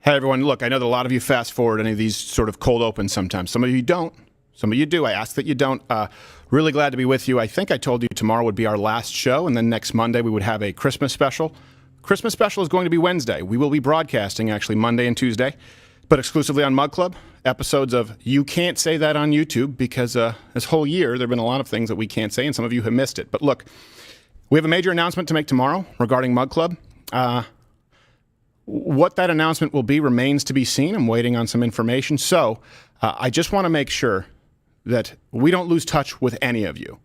Hey, everyone. Look, I know that a lot of you fast forward any of these sort of cold opens sometimes. Some of you don't. Some of you do. I ask that you don't. Really glad to be with you. I think I told you tomorrow would be our last show, and then next Monday we would have a Christmas special. Christmas special is going to be Wednesday. We will be broadcasting, actually, Monday and Tuesday, but exclusively on Mug Club. Episodes of You Can't Say That on YouTube, because this whole year there have been a lot of things that we can't say, and some of you have missed it. But look, we have a major announcement to make tomorrow regarding Mug Club. What that announcement will be remains to be seen. I'm waiting on some information. So I just want to make sure that we don't lose touch with any of you.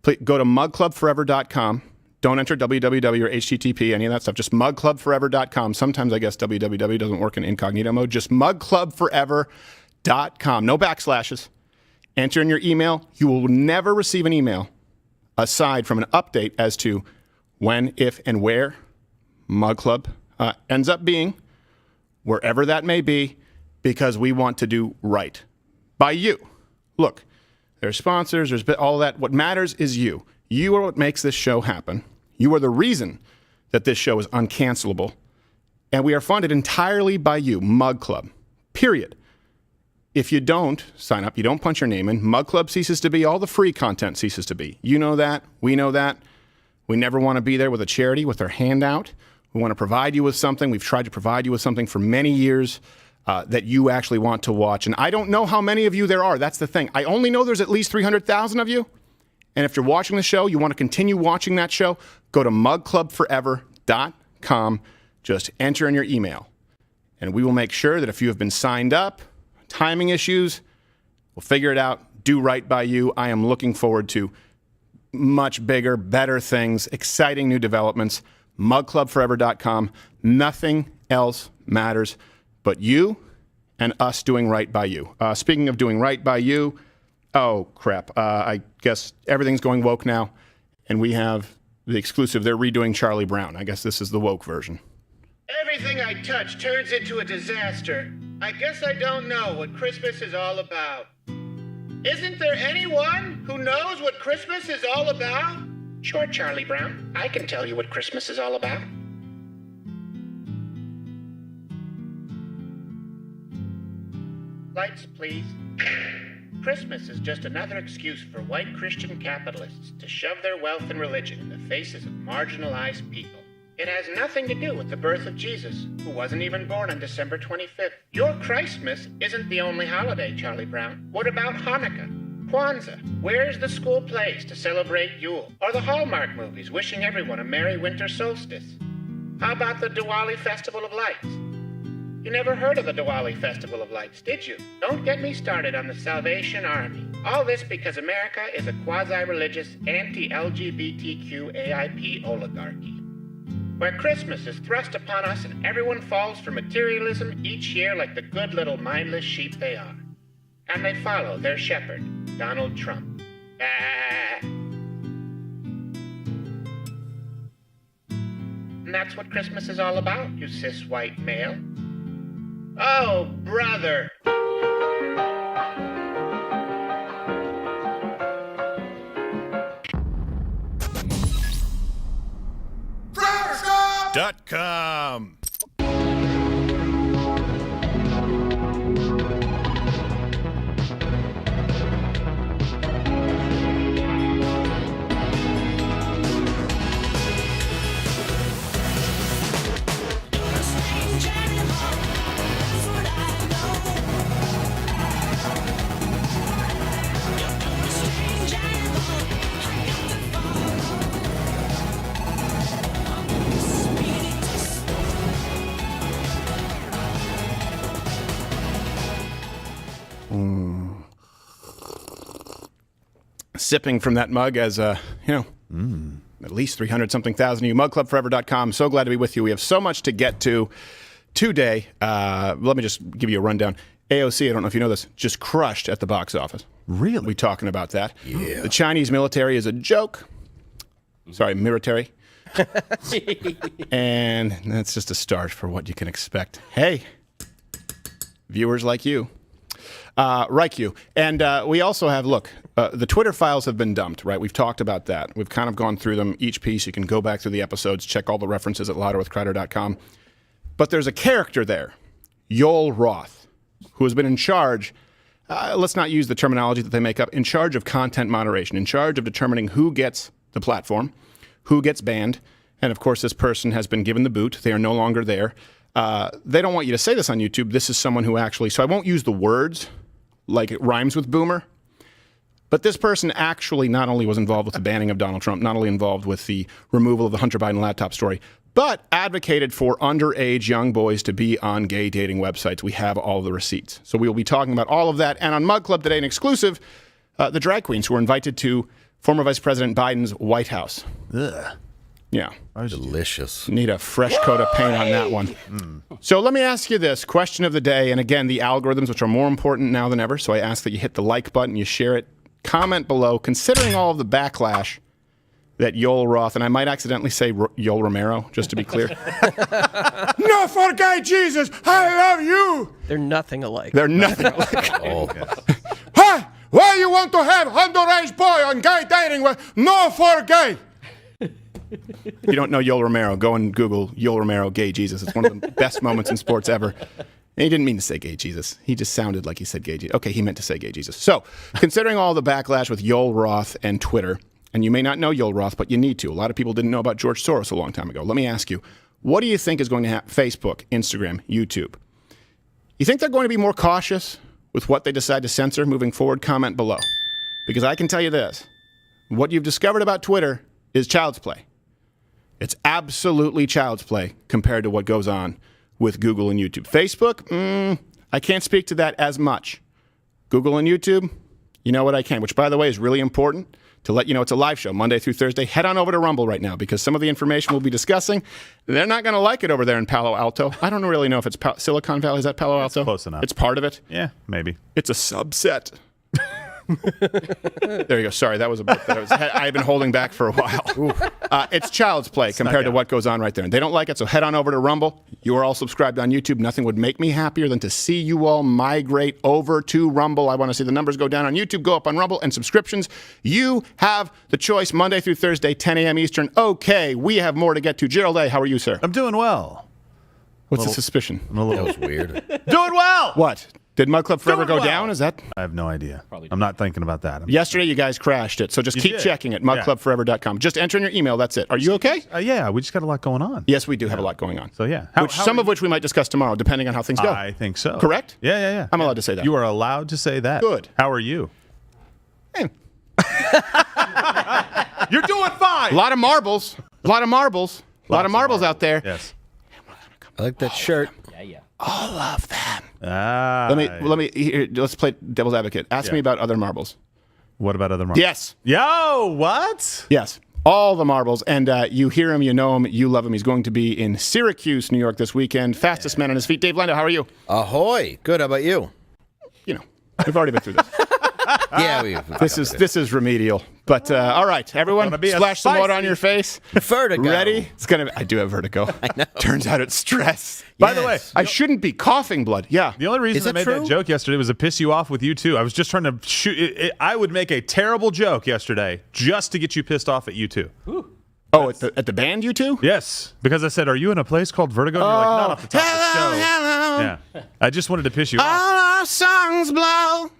Please go to mugclubforever.com. Don't enter www or HTTP, any of that stuff. Just mugclubforever.com. Sometimes I guess www doesn't work in incognito mode. Just mugclubforever.com. No backslashes. Enter in your email. You will never receive an email aside from an update as to when, if, and where Mug Club ends up being, wherever that may be, because we want to do right by you. Look, there's sponsors, there's all that. What matters is you. You are what makes this show happen. You are the reason that this show is uncancelable. And we are funded entirely by you, Mug Club, period. If you don't sign up, you don't punch your name in, Mug Club ceases to be, all the free content ceases to be. You know that. We know that. We never want to be there with a charity with our hand out. We want to provide you with something. We've tried to provide you with something for many years that you actually want to watch. And I don't know how many of you there are. That's the thing. I only know there's at least 300,000 of you. And if you're watching the show, you want to continue watching that show, go to mugclubforever.com. Just enter in your email. And we will make sure that if you have been signed up, timing issues, we'll figure it out, do right by you. I am looking forward to much bigger, better things, exciting new developments. mugclubforever.com. Nothing else matters but you and us doing right by you. Speaking of doing right by you, oh, crap. I guess everything's going woke now, and we have the exclusive. They're redoing Charlie Brown. I guess this is the woke version. Everything I touch turns into a disaster. I guess I don't know what Christmas is all about. Isn't there anyone who knows what Christmas is all about? Sure, Charlie Brown. I can tell you what Christmas is all about. Lights, please. Christmas is just another excuse for white Christian capitalists to shove their wealth and religion in the faces of marginalized people. It has nothing to do with the birth of Jesus, who wasn't even born on December 25th. Your Christmas isn't the only holiday, Charlie Brown. What about Hanukkah? Kwanzaa? Where's the school plays to celebrate Yule? Or the Hallmark movies wishing everyone a merry winter solstice? How about the Diwali Festival of Lights? You never heard of the Diwali Festival of Lights, did you? Don't get me started on the Salvation Army. All this because America is a quasi-religious, anti-LGBTQ AIP oligarchy, where Christmas is thrust upon us and everyone falls for materialism each year like the good little mindless sheep they are. And they follow their shepherd, Donald Trump. And that's what Christmas is all about, you cis white male. Oh, brother. .com. Sipping from that mug as, at least 300-something thousand of you. Mugclubforever.com. So glad to be with you. We have so much to get to today. Let me just give you a rundown. AOC, I don't know if you know this, just crushed at the box office. Really? We're talking about that. Yeah. The Chinese military is a joke. Sorry, military. And that's just a start for what you can expect. Hey, viewers like you. Like you. And we also have, look, the Twitter files have been dumped, right? We've talked about that. We've kind of gone through them, each piece. You can go back through the episodes, check all the references at louderwithcrowder.com. But there's a character there YOEL Roth, who has been in charge, let's not use the terminology that they make up, in charge of content moderation, in charge of determining who gets the platform, who gets banned. And of course, this person has been given the boot. They are no longer there. They don't want you to say this on YouTube. This is someone who actually, so I won't use the words like it rhymes with boomer, but this person actually not only was involved with the banning of Donald Trump, not only involved with the removal of the Hunter Biden laptop story, but advocated for underage young boys to be on gay dating websites. We have all the receipts. So we will be talking about all of that. And on Mug Club today, an exclusive, the drag queens who were invited to former Vice President Biden's White House. Ugh. Yeah. Delicious. Need a fresh coat of paint on that one. So let me ask you this question of the day. And again, the algorithms, which are more important now than ever. So I ask that you hit the like button, you share it, comment below, considering all of the backlash that YOEL Roth, and I might accidentally say YOEL Romero, just to be clear. No, for gay Jesus, I love you. They're nothing alike. They're nothing alike. Oh. Huh? Why you want to have underage boy on gay dating? No for gay. If you don't know YOEL Romero, go and Google YOEL Romero, gay Jesus. It's one of the best moments in sports ever. And he didn't mean to say gay Jesus. He just sounded like he said gay Jesus. Okay, he meant to say gay Jesus. So, considering all the backlash with YOEL Roth and Twitter, and you may not know YOEL Roth, but you need to. A lot of people didn't know about George Soros a long time ago. Let me ask you, what do you think is going to happen? Facebook, Instagram, YouTube. You think they're going to be more cautious with what they decide to censor moving forward? Comment below. Because I can tell you this. What you've discovered about Twitter is child's play. It's absolutely child's play compared to what goes on with Google and YouTube. Facebook, I can't speak to that as much. Google and YouTube, you know what I can, which by the way is really important to let you know it's a live show Monday through Thursday. Head on over to Rumble right now because some of the information we'll be discussing, they're not going to like it over there in Palo Alto. I don't really know if it's Silicon Valley. Is that Palo Alto? Close enough. It's part of it? Yeah, maybe. It's a subset. There you go. Sorry, that was a bit that I've been holding back for a while. It's child's play compared to what goes on right there. And they don't like it, so head on over to Rumble. You are all subscribed on YouTube. Nothing would make me happier than to see you all migrate over to Rumble. I want to see the numbers go down on YouTube, go up on Rumble, and subscriptions. You have the choice Monday through Thursday, 10 a.m. Eastern. Okay, we have more to get to. Gerald A., how are you, sir? I'm doing well. What's the suspicion? I'm a little That was weird. doing well. What? Did Mug Club Forever Doing go well. down? Is that? I have no idea. I'm not thinking about that. Yesterday, you guys crashed it, so just keep did. checking it, mugclubforever.com. Just enter in your email, that's it. Are you okay? Yeah, we just got a lot going on. Yes, we do have a lot going on. So yeah, Some of which we might discuss tomorrow, depending on how things go. I think so. Correct? Yeah. I'm allowed to say that. You are allowed to say that. Good. How are you? Eh. You're doing fine. A lot of marbles. A lot of marbles. A lot of marbles out there. Yes. I like that shirt. All of them. Ah. Let's play devil's advocate. Ask me about other marbles. What about other marbles? Yes. Yo, what? Yes. All the marbles. And you hear him, you know him, you love him. He's going to be in Syracuse, New York this weekend. Fastest man on his feet. Dave Lando, how are you? Ahoy. Good. How about you? You know, we've already been through this. Yeah, This is remedial. But all right, everyone, Gonna be a splash some water on spicy- your face. Vertigo. Ready? It's gonna. I do have vertigo. I know. Turns out it's stress. By the way, Yes. I shouldn't be coughing blood. Yeah. the only reason Is I that made true? that joke yesterday was to piss you off with you too. I was just trying to shoot. I would make a terrible joke yesterday just to get you pissed off at you two. Oh, at the band, you two? Yes, because I said, "Are you in a place called Vertigo?" And you're like, "Not off the top of the show." Hello. Yeah, I just wanted to piss you off, All our songs blow.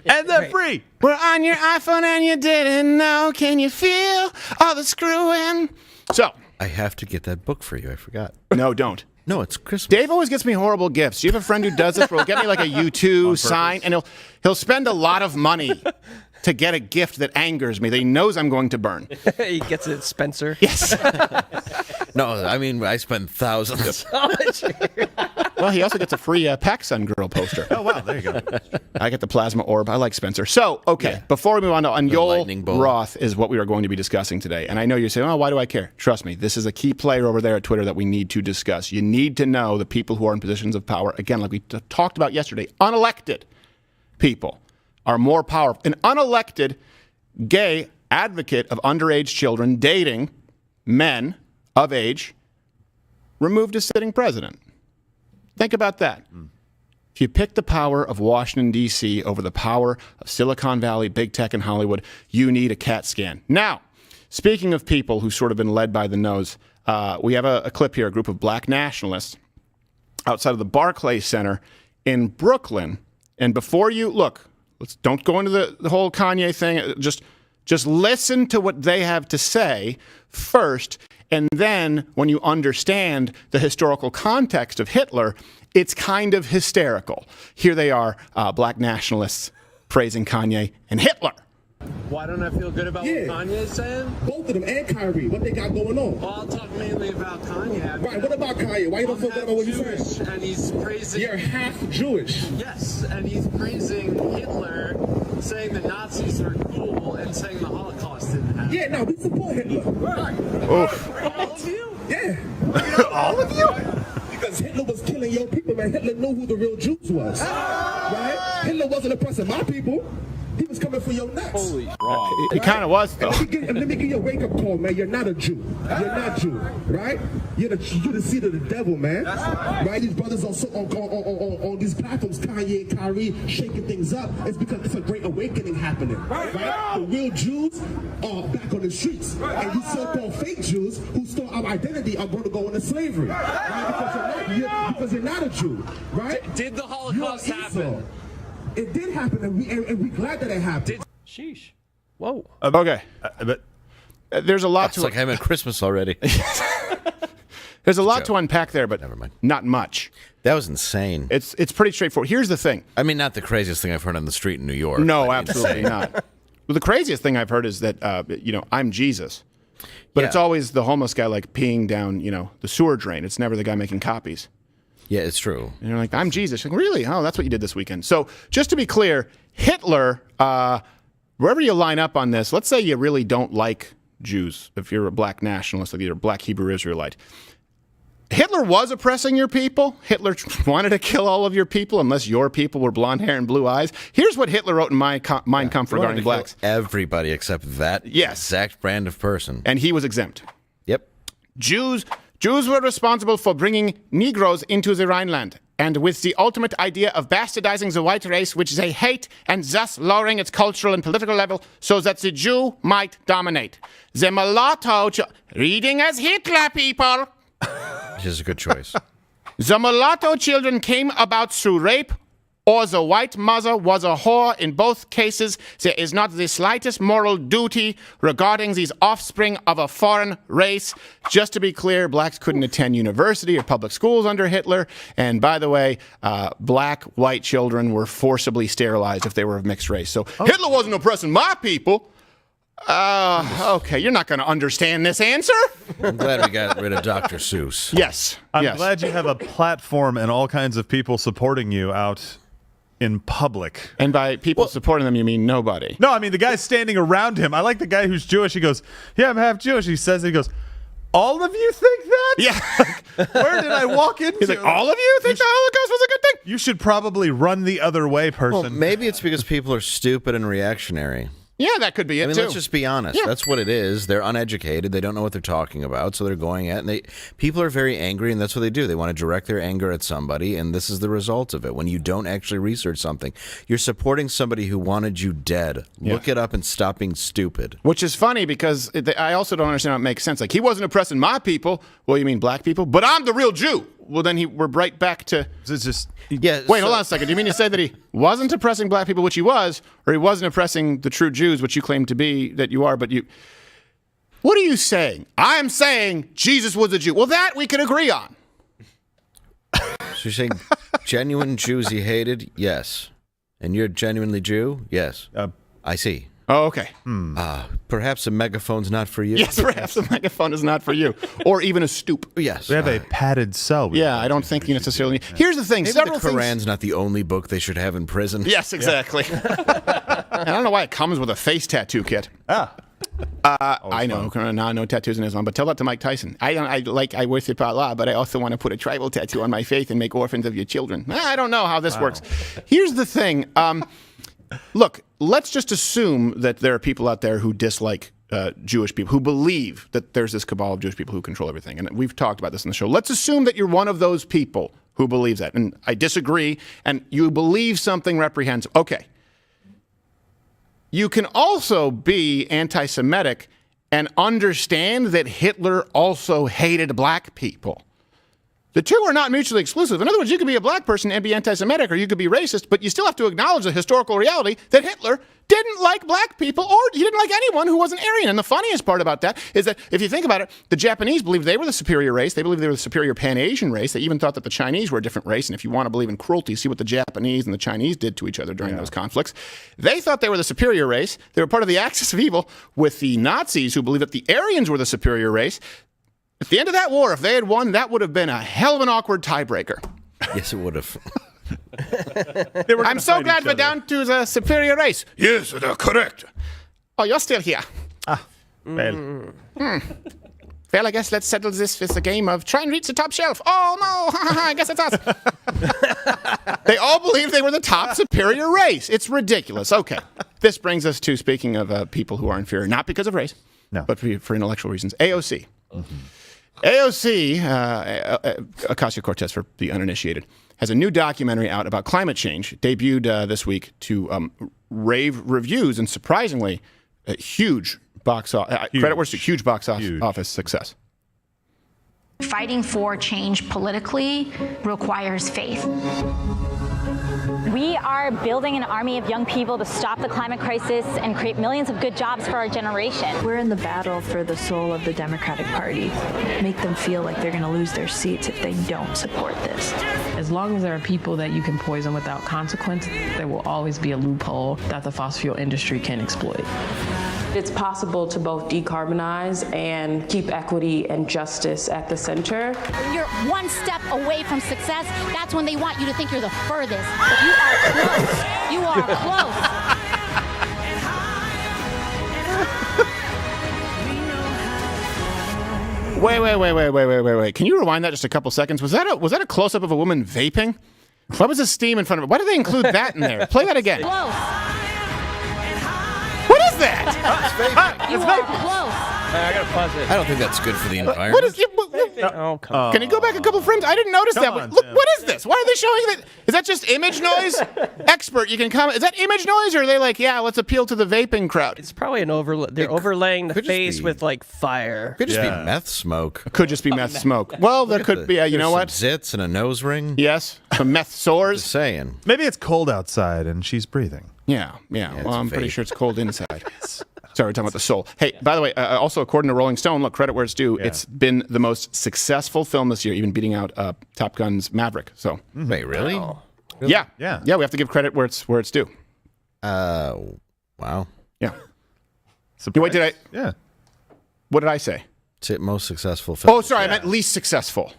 and they're free. We're on your iPhone and you didn't know. Can you feel all the screwing? So, I have to get that book for you. I forgot. no, don't. No, it's Christmas. Dave always gets me horrible gifts. Do you have a friend who does this? Where he'll get me like a U2 sign, and he'll spend a lot of money to get a gift that angers me that he knows I'm going to burn. He gets it, Spencer. Yes. No, I mean, I spend thousands. Well, he also gets a free PacSun Girl poster. Oh wow, there you go. I get the plasma orb. I like Spencer. So, okay, before we move on to lightning YOEL bolt. Roth is what we are going to be discussing today. And I know you're saying, oh, why do I care? Trust me, this is a key player over there at Twitter that we need to discuss. You need to know the people who are in positions of power. Again, like we talked about yesterday, unelected people are more powerful. An unelected gay advocate of underage children dating men of age removed a sitting president. Think about that. If you pick the power of Washington, D.C. over the power of Silicon Valley, big tech, and Hollywood, you need a CAT scan. Now, speaking of people who sort of been led by the nose, we have a clip here, a group of black nationalists outside of the Barclays Center in Brooklyn. And before you look, don't go into the whole Kanye thing. Just listen to what they have to say first. And then when you understand the historical context of Hitler, it's kind of hysterical. Here they are, black nationalists praising Kanye and Hitler. Why don't I feel good about what Kanye's saying? Both of them and Kyrie, what they got going on. Well, I'll talk mainly about Kanye. I mean, Right, what about Kanye? Why you don't feel good about what he's Jewish, saying? and he's praising... You're half Jewish. Yes, and he's praising Hitler, saying the Nazis are cool, and saying the Holocaust didn't happen. Yeah, no, we support Hitler. Right. All of you? Yeah. All of you? Because Hitler was killing your people, man. Hitler knew who the real Jews was. Right? Hitler wasn't oppressing my people. He was coming for your nuts. Holy He kind of was, though. Let me give you a wake-up call, man. You're not a Jew. You're not Jew, right? You're the seed of the devil, man. Right? These brothers on these platforms, Kanye and Kyrie, shaking things up. It's because it's a great awakening happening, right? The real Jews are back on the streets, and these so-called fake Jews who stole our identity are going to go into slavery, right? Because you're not a Jew, right? Did the Holocaust happen? It did happen, and we're glad that it happened. Sheesh. Whoa. Okay. But There's a lot It's to like I'm at Christmas already. There's a lot to unpack there, but Never mind. not much. That was insane. It's pretty straightforward. Here's the thing. I mean, not the craziest thing I've heard on the street in New York. No, but absolutely insane. not. Well, the craziest thing I've heard is that I'm Jesus, but it's Yeah. always the homeless guy like peeing down the sewer drain. It's never the guy making copies. Yeah, it's true. And you're like, I'm Jesus. Like, really? Oh, that's what you did this weekend. So just to be clear, Hitler, wherever you line up on this, let's say you really don't like Jews, if you're a black nationalist, like you're a black Hebrew Israelite. Hitler was oppressing your people. Hitler wanted to kill all of your people unless your people were blonde hair and blue eyes. Here's what Hitler wrote in Mein Kampf He wanted regarding to blacks. kill everybody except that exact brand of person. And he was exempt. Yep. Jews were responsible for bringing Negroes into the Rhineland, and with the ultimate idea of bastardizing the white race, which they hate, and thus lowering its cultural and political level so that the Jew might dominate. The mulatto, reading as Hitler, people. Which is a good choice. The mulatto children came about through rape, or the white mother was a whore. In both cases, there is not the slightest moral duty regarding these offspring of a foreign race. Just to be clear, blacks couldn't attend university or public schools under Hitler. And by the way, black white children were forcibly sterilized if they were of mixed race. So Hitler wasn't oppressing my people. Okay, you're not going to understand this answer. I'm glad we got rid of Dr. Seuss. Yes. I'm yes. glad you have a platform and all kinds of people supporting you out in public. And by people supporting them, you mean nobody. No, I mean the guy standing around him. I like the guy who's Jewish. He goes, "Yeah, I'm half Jewish." He goes, "All of you think that?" Yeah. Where did I walk into? He's like, all of you think the Holocaust was a good thing? You should probably run the other way, person. Well, maybe it's because people are stupid and reactionary. Yeah, that could be it, I mean, too. let's just be honest. Yeah. That's what it is. They're uneducated. They don't know what they're talking about, so they're going at and people are very angry, and that's what they do. They want to direct their anger at somebody, and this is the result of it. When you don't actually research something, you're supporting somebody who wanted you dead. Yeah. Look it up and stop being stupid. Which is funny because I also don't understand how it makes sense. Like, he wasn't oppressing my people. Well, you mean black people? But I'm the real Jew. Well, then we're right back to... It's just Yeah. Wait, hold on a second. Do you mean to say that he wasn't oppressing black people, which he was, or he wasn't oppressing the true Jews, which you claim to be, that you are, but you... What are you saying? I'm saying Jesus was a Jew. Well, that we could agree on. So you're saying genuine Jews he hated? Yes. And you're genuinely Jew? Yes. I see. Oh, okay. Perhaps a megaphone's not for you? Yes, perhaps the microphone is not for you. Or even a stoop. Yes. we have a padded cell. Yeah, I don't think you necessarily... Here's the thing. Maybe Several the Quran's things... not the only book they should have in prison. Yes, exactly. And I don't know why it comes with a face tattoo kit. I know, no tattoos in Islam, but tell that to Mike Tyson. I worship Allah, but I also want to put a tribal tattoo on my face and make orphans of your children. I don't know how this works. Here's the thing. Look, let's just assume that there are people out there who dislike Jewish people, who believe that there's this cabal of Jewish people who control everything. And we've talked about this in the show. Let's assume that you're one of those people who believes that. And I disagree. And you believe something reprehensible. Okay. You can also be anti-Semitic and understand that Hitler also hated black people. The two are not mutually exclusive. In other words, you could be a black person and be anti-Semitic, or you could be racist, but you still have to acknowledge the historical reality that Hitler didn't like black people, or he didn't like anyone who wasn't Aryan. And the funniest part about that is that if you think about it, the Japanese believed they were the superior race. They believed they were the superior Pan-Asian race. They even thought that the Chinese were a different race. And if you want to believe in cruelty, see what the Japanese and the Chinese did to each other during those conflicts. They thought they were the superior race. They were part of the axis of evil with the Nazis, who believed that the Aryans were the superior race. At the end of that war, if they had won, that would have been a hell of an awkward tiebreaker. Yes, it would have. I'm so glad we're down to the superior race. Yes, they're correct. Oh, you're still here. Well, Well, I guess let's settle this with the game of try and reach the top shelf. Oh, no, I guess it's us. They all believe they were the top superior race. It's ridiculous. Okay. This brings us to, speaking of people who are inferior, not because of race, but for intellectual reasons, AOC. AOC, Ocasio-Cortez for the uninitiated, has a new documentary out about climate change, debuted this week to rave reviews, and surprisingly, a huge box office, credit where it's a huge box office success. Fighting for change politically requires faith. We are building an army of young people to stop the climate crisis and create millions of good jobs for our generation. We're in the battle for the soul of the Democratic Party. Make them feel like they're going to lose their seats if they don't support this. As long as there are people that you can poison without consequence, there will always be a loophole that the fossil fuel industry can exploit. It's possible to both decarbonize and keep equity and justice at the center. When you're one step away from success, that's when they want you to think you're the furthest. But you are close. You are close. Wait. Can you rewind that just a couple seconds? Was that a close-up of a woman vaping? Why was the steam in front of her? Why did they include that in there? Play that again. Close. What is that? You are close. I gotta pause it. I don't think that's good for the environment. What is Oh, come on. Can you go back a couple frames? I didn't notice that. on, Look, Tim. what is this? Why are they showing that? Is that just image noise? Expert, you can comment. Is that image noise, or are they like, yeah, let's appeal to the vaping crowd? It's probably an They're overlaying the could just face be- with like fire. Could just be meth smoke. Could just be meth smoke. Well, there could be. You know what? Some zits and a nose ring. Yes, some meth sores. Just saying. maybe it's cold outside and she's breathing. Yeah. Well, I'm pretty vape. sure it's cold inside. Sorry, we're talking about the soul. Hey, by the way, also according to Rolling Stone, look, credit where it's due. It's been the most successful film this year, even beating out Top Gun's Maverick. So, Wait, really? yeah, Yeah. We have to give credit where it's due. Wow. Yeah. Surprise. Wait, Yeah. what did I say? It's the most successful film. Oh, sorry, I meant least successful.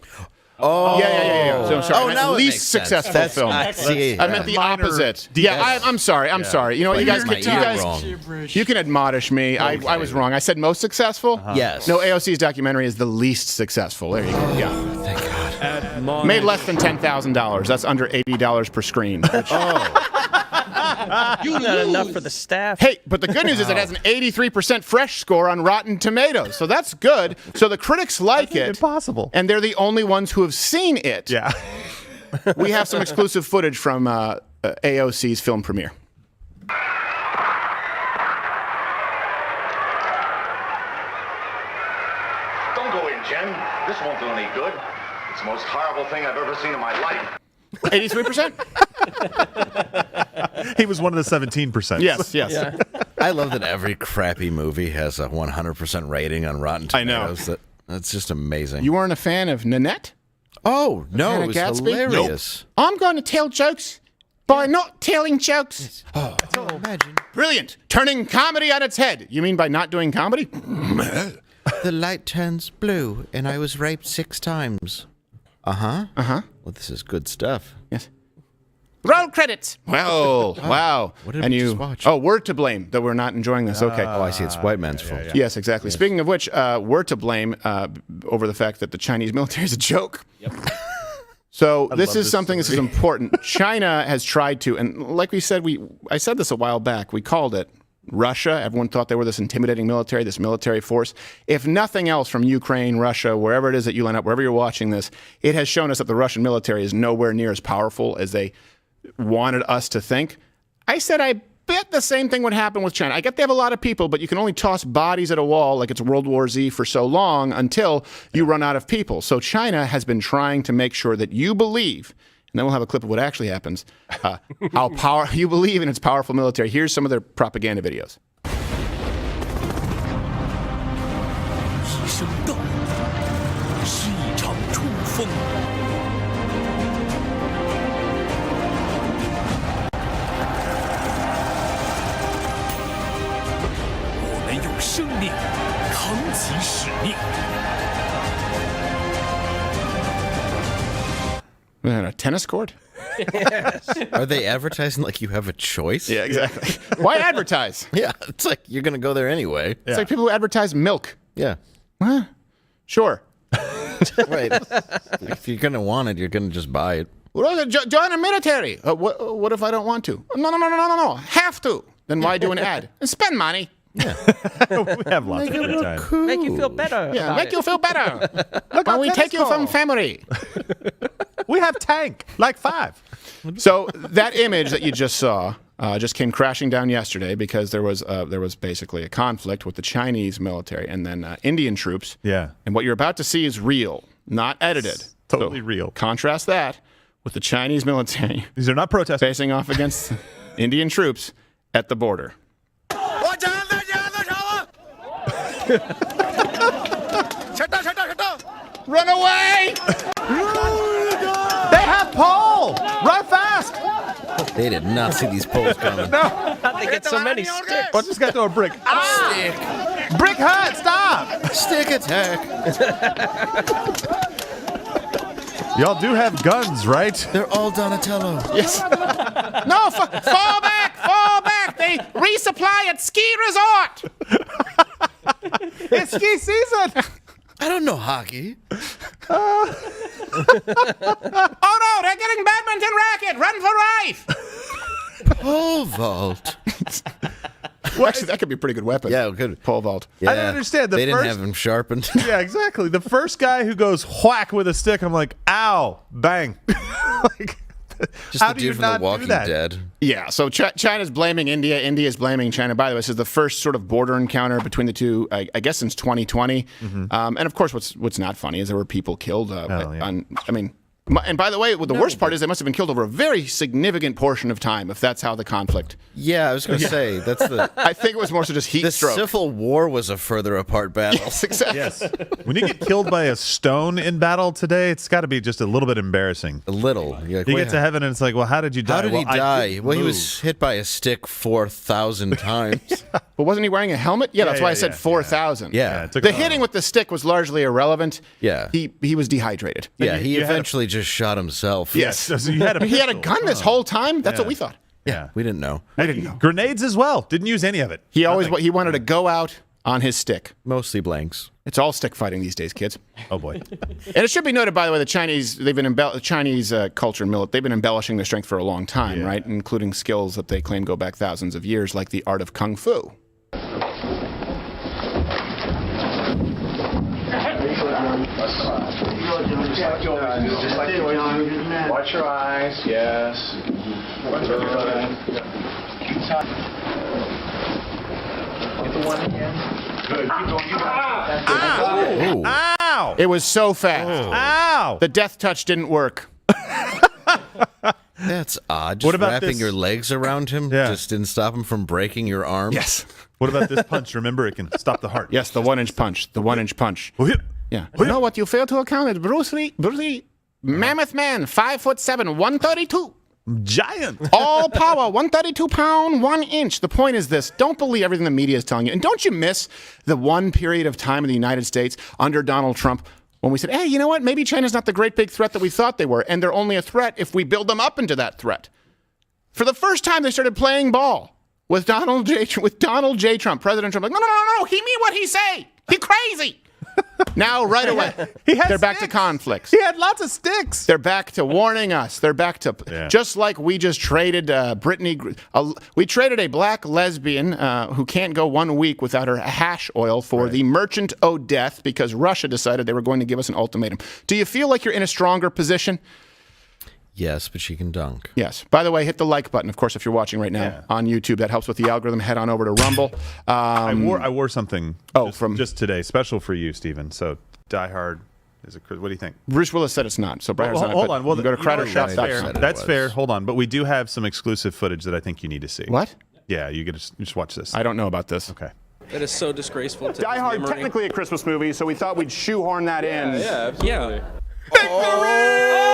Oh, Yeah. So, sorry, I meant now it least makes sense. successful That's film. see, I meant the Minor opposite. details. Yeah, I'm sorry. I'm sorry. You know what, you guys, My ear wrong. you can admonish me. I was wrong. I said most successful. Yes. No, AOC's documentary is the least successful. There you go. Yeah. Thank God. Made less than $10,000. That's under $80 per screen. Which, Not enough for the staff. hey, but the good news is it has an 83% fresh score on Rotten Tomatoes. So that's good. So the critics like it. Impossible. And they're the only ones who have seen it. Yeah. We have some exclusive footage from AOC's film premiere. Don't go in, Jen. This won't do any good. It's the most horrible thing I've ever seen in my life. 83%? He was one of the 17%. Yes. Yeah. I love that every crappy movie has a 100% rating on Rotten I know. Tomatoes. That's just amazing. You weren't a fan of Nanette? Oh, no, Hannah it was Gatsby? hilarious. I'm going to tell jokes by not telling jokes. Oh, imagine. Brilliant. Turning comedy on its head. You mean by not doing comedy? The light turns blue, and I was raped 6 times. Uh-huh. Well, this is good stuff. Yes. Roll credits. Well, wow. What did and we you? just watch? Oh, we're to blame that we're not enjoying this. Okay. Oh, I see. It's white man's fault. Yes, exactly. Speaking of which, we're to blame over the fact that the Chinese military is a joke. Yep. So this is something. This is important. China has tried to, and like we said, I said this a while back. We called it Russia. Everyone thought they were this intimidating military, this military force. If nothing else from Ukraine, Russia, wherever it is that you line up, wherever you're watching this, it has shown us that the Russian military is nowhere near as powerful as they wanted us to think. I said I bet the same thing would happen with China. I get they have a lot of people, but you can only toss bodies at a wall like it's World War Z for so long until you run out of people. So China has been trying to make sure that you believe, and then we'll have a clip of what actually happens, how you believe in its powerful military. Here's some of their propaganda videos. 一声道，是一场冲锋。我们用生命扛起使命。 A tennis court? Are they advertising like you have a choice? Yeah, exactly. Why advertise? Yeah, it's like you're going to go there anyway. It's like people who advertise milk. Yeah. Huh? Sure. Right. If you're going to want it, you're going to just buy it. Well, join the military. What if I don't want to? No. Have to. Then why do an ad? And spend money. We have lots of free time. Cool. Make you feel better. Yeah, about make it. you feel better. When we take you from family. We have tank, like 5. So that image that you just saw just came crashing down yesterday because there was basically a conflict with the Chinese military and then Indian troops. Yeah. And what you're about to see is real, not edited. It's totally real. Contrast that with the Chinese military. These are not protesters. Facing off against Indian troops at the border. Run away! They have pole! Run fast! They did not see these poles coming. No. How'd they get so many sticks? What's this guy throw a brick? Stick. Brick hut, stop! Stick attack. Y'all do have guns, right? They're all Donatello. Yes. No, fall back! Fall back! They resupply at ski resort! It's ski season! I don't know hockey. Oh no, they're getting badminton racket! Run for life! Pole vault. Well, actually, that could be a pretty good weapon. Yeah, good. Pole vault. Yeah. I don't understand. They didn't have him sharpened. Yeah, exactly. The first guy who goes whack with a stick, I'm like, ow, bang. Like, Just how the do dude you from not The Walking do that? Dead. Yeah, so China's blaming India. India's blaming China. By the way, this is the first sort of border encounter between the two, I guess, since 2020. And of course, what's not funny is there were people killed. And by the way, the worst part is they must have been killed over a very significant portion of time, if that's how the conflict. Yeah, I was going to say that's the. I think it was more so just heat The stroke. Civil War was a further apart battle. Yes, exactly. Yes. When you get killed by a stone in battle today, it's got to be just a little bit embarrassing. A little. You're like, You wait, get to heaven and it's like, well, how did you die? How did he Well, I die? didn't Well, he move. was hit by a stick 4,000 times. But wasn't he wearing a helmet? Yeah, that's why I said yeah, 4,000. Yeah. it took The a while. hitting with the stick was largely irrelevant. Yeah. He was dehydrated. Yeah, he you had a- eventually just shot himself. Yes. So you had a He had a pistol. gun this whole time? That's what we thought. Yeah. We didn't know. I didn't know. Grenades as well. Didn't use any of it. He wanted to go out on his stick. Mostly blanks. It's all stick fighting these days, kids. Oh, boy. And it should be noted, by the way, the Chinese, Chinese culture and they've been embellishing their strength for a long time, right? Including skills that they claim go back thousands of years, like the art of kung fu. Watch your eyes, yes. Watch your eyes. Get the one again. Good. Keep going. You got it. Ooh. Ow! It was so fast. Ow! The death touch didn't work. That's odd. Just What about wrapping this? your legs around him just didn't stop him from breaking your arm. Yes. What about this punch? Remember, it can stop the heart. Yes, the 1-inch punch. The 1-inch punch. Yeah. You know what you fail to account is Bruce Lee, mammoth man, 5'7", 132. Giant. All power, 132 pound, 1 inch. The point is this: don't believe everything the media is telling you. And don't you miss the one period of time in the United States under Donald Trump when we said, hey, you know what? Maybe China's not the great big threat that we thought they were. And they're only a threat if we build them up into that threat. For the first time, they started playing ball with Donald J. Trump, President Trump. Like, no. He mean what he say. He crazy. Now, right away, they're back to conflicts. He had lots of sticks. They're back to warning us. They're back to just like we just traded we traded a black lesbian who can't go 1 week without her hash oil for the merchant Odette because Russia decided they were going to give us an ultimatum. Do you feel like you're in a stronger position? Yes, but she can dunk. Yes. By the way, hit the like button, of course, if you're watching right now on YouTube. That helps with the algorithm. Head on over to Rumble. I wore something just today, special for you, Stephen. So Die Hard is what do you think? Bruce Willis said it's not. So Brian's hold on. Well, you go to creditshop.com. That's fair. Hold on. But we do have some exclusive footage that I think you need to see. What? Yeah, you just watch this. I don't know about this. Okay. That is so disgraceful. To Die Hard, technically a Christmas movie, so we thought we'd shoehorn that in. Yeah, absolutely. Oh!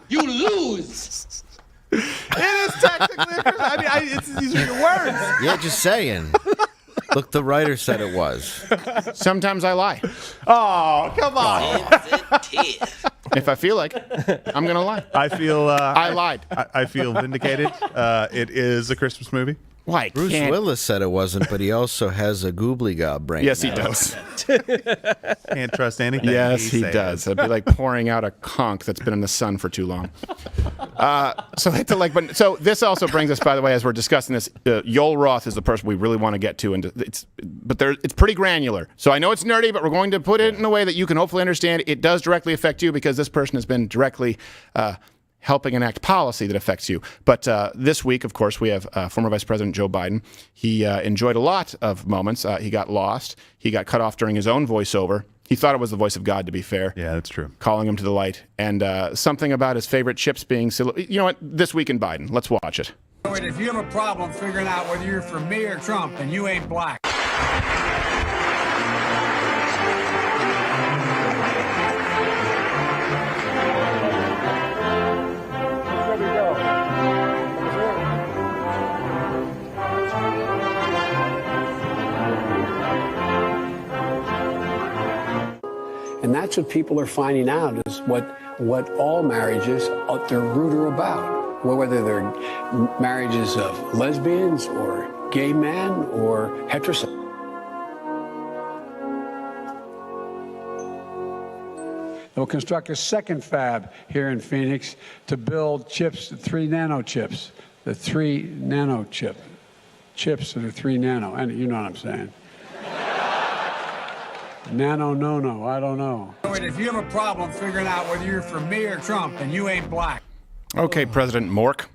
You lose. It is technically a Christmas. I mean, these are your words. Yeah, just saying. Look, the writer said it was. Sometimes I lie. Oh, come on. If I feel like I'm going to lie. I feel I lied. I feel vindicated. It is a Christmas movie. Why? Bruce Willis said it wasn't, but he also has a goobly gob brain. Yes, he does. Can't trust anything. Yes, he does. It'd be like pouring out a conch that's been in the sun for too long. So hit the like button. So this also brings us, by the way, as we're discussing this, YOEL Roth is the person we really want to get to, and it's pretty granular. So I know it's nerdy, but we're going to put it in a way that you can hopefully understand. It does directly affect you because this person has been directly helping enact policy that affects you. But this week, of course, we have former Vice President Joe Biden. He enjoyed a lot of moments. He got lost. He got cut off during his own voiceover. He thought it was the voice of God, to be fair. Yeah, that's true. Calling him to the light. And something about his favorite chips being... You know what? This week in Biden. Let's watch it. If you have a problem figuring out whether you're for me or Trump, then you ain't black. And that's what people are finding out is what all marriages, their root are about. Whether they're marriages of lesbians or gay men or heterosexual. They'll construct a second fab here in Phoenix to build chips, 3 nano chips. The 3 nano chips that are 3 nano. And you know what I'm saying. Nano, no, I don't know. If you have a problem figuring out whether you're for me or Trump, then you ain't black. Okay, President Mork.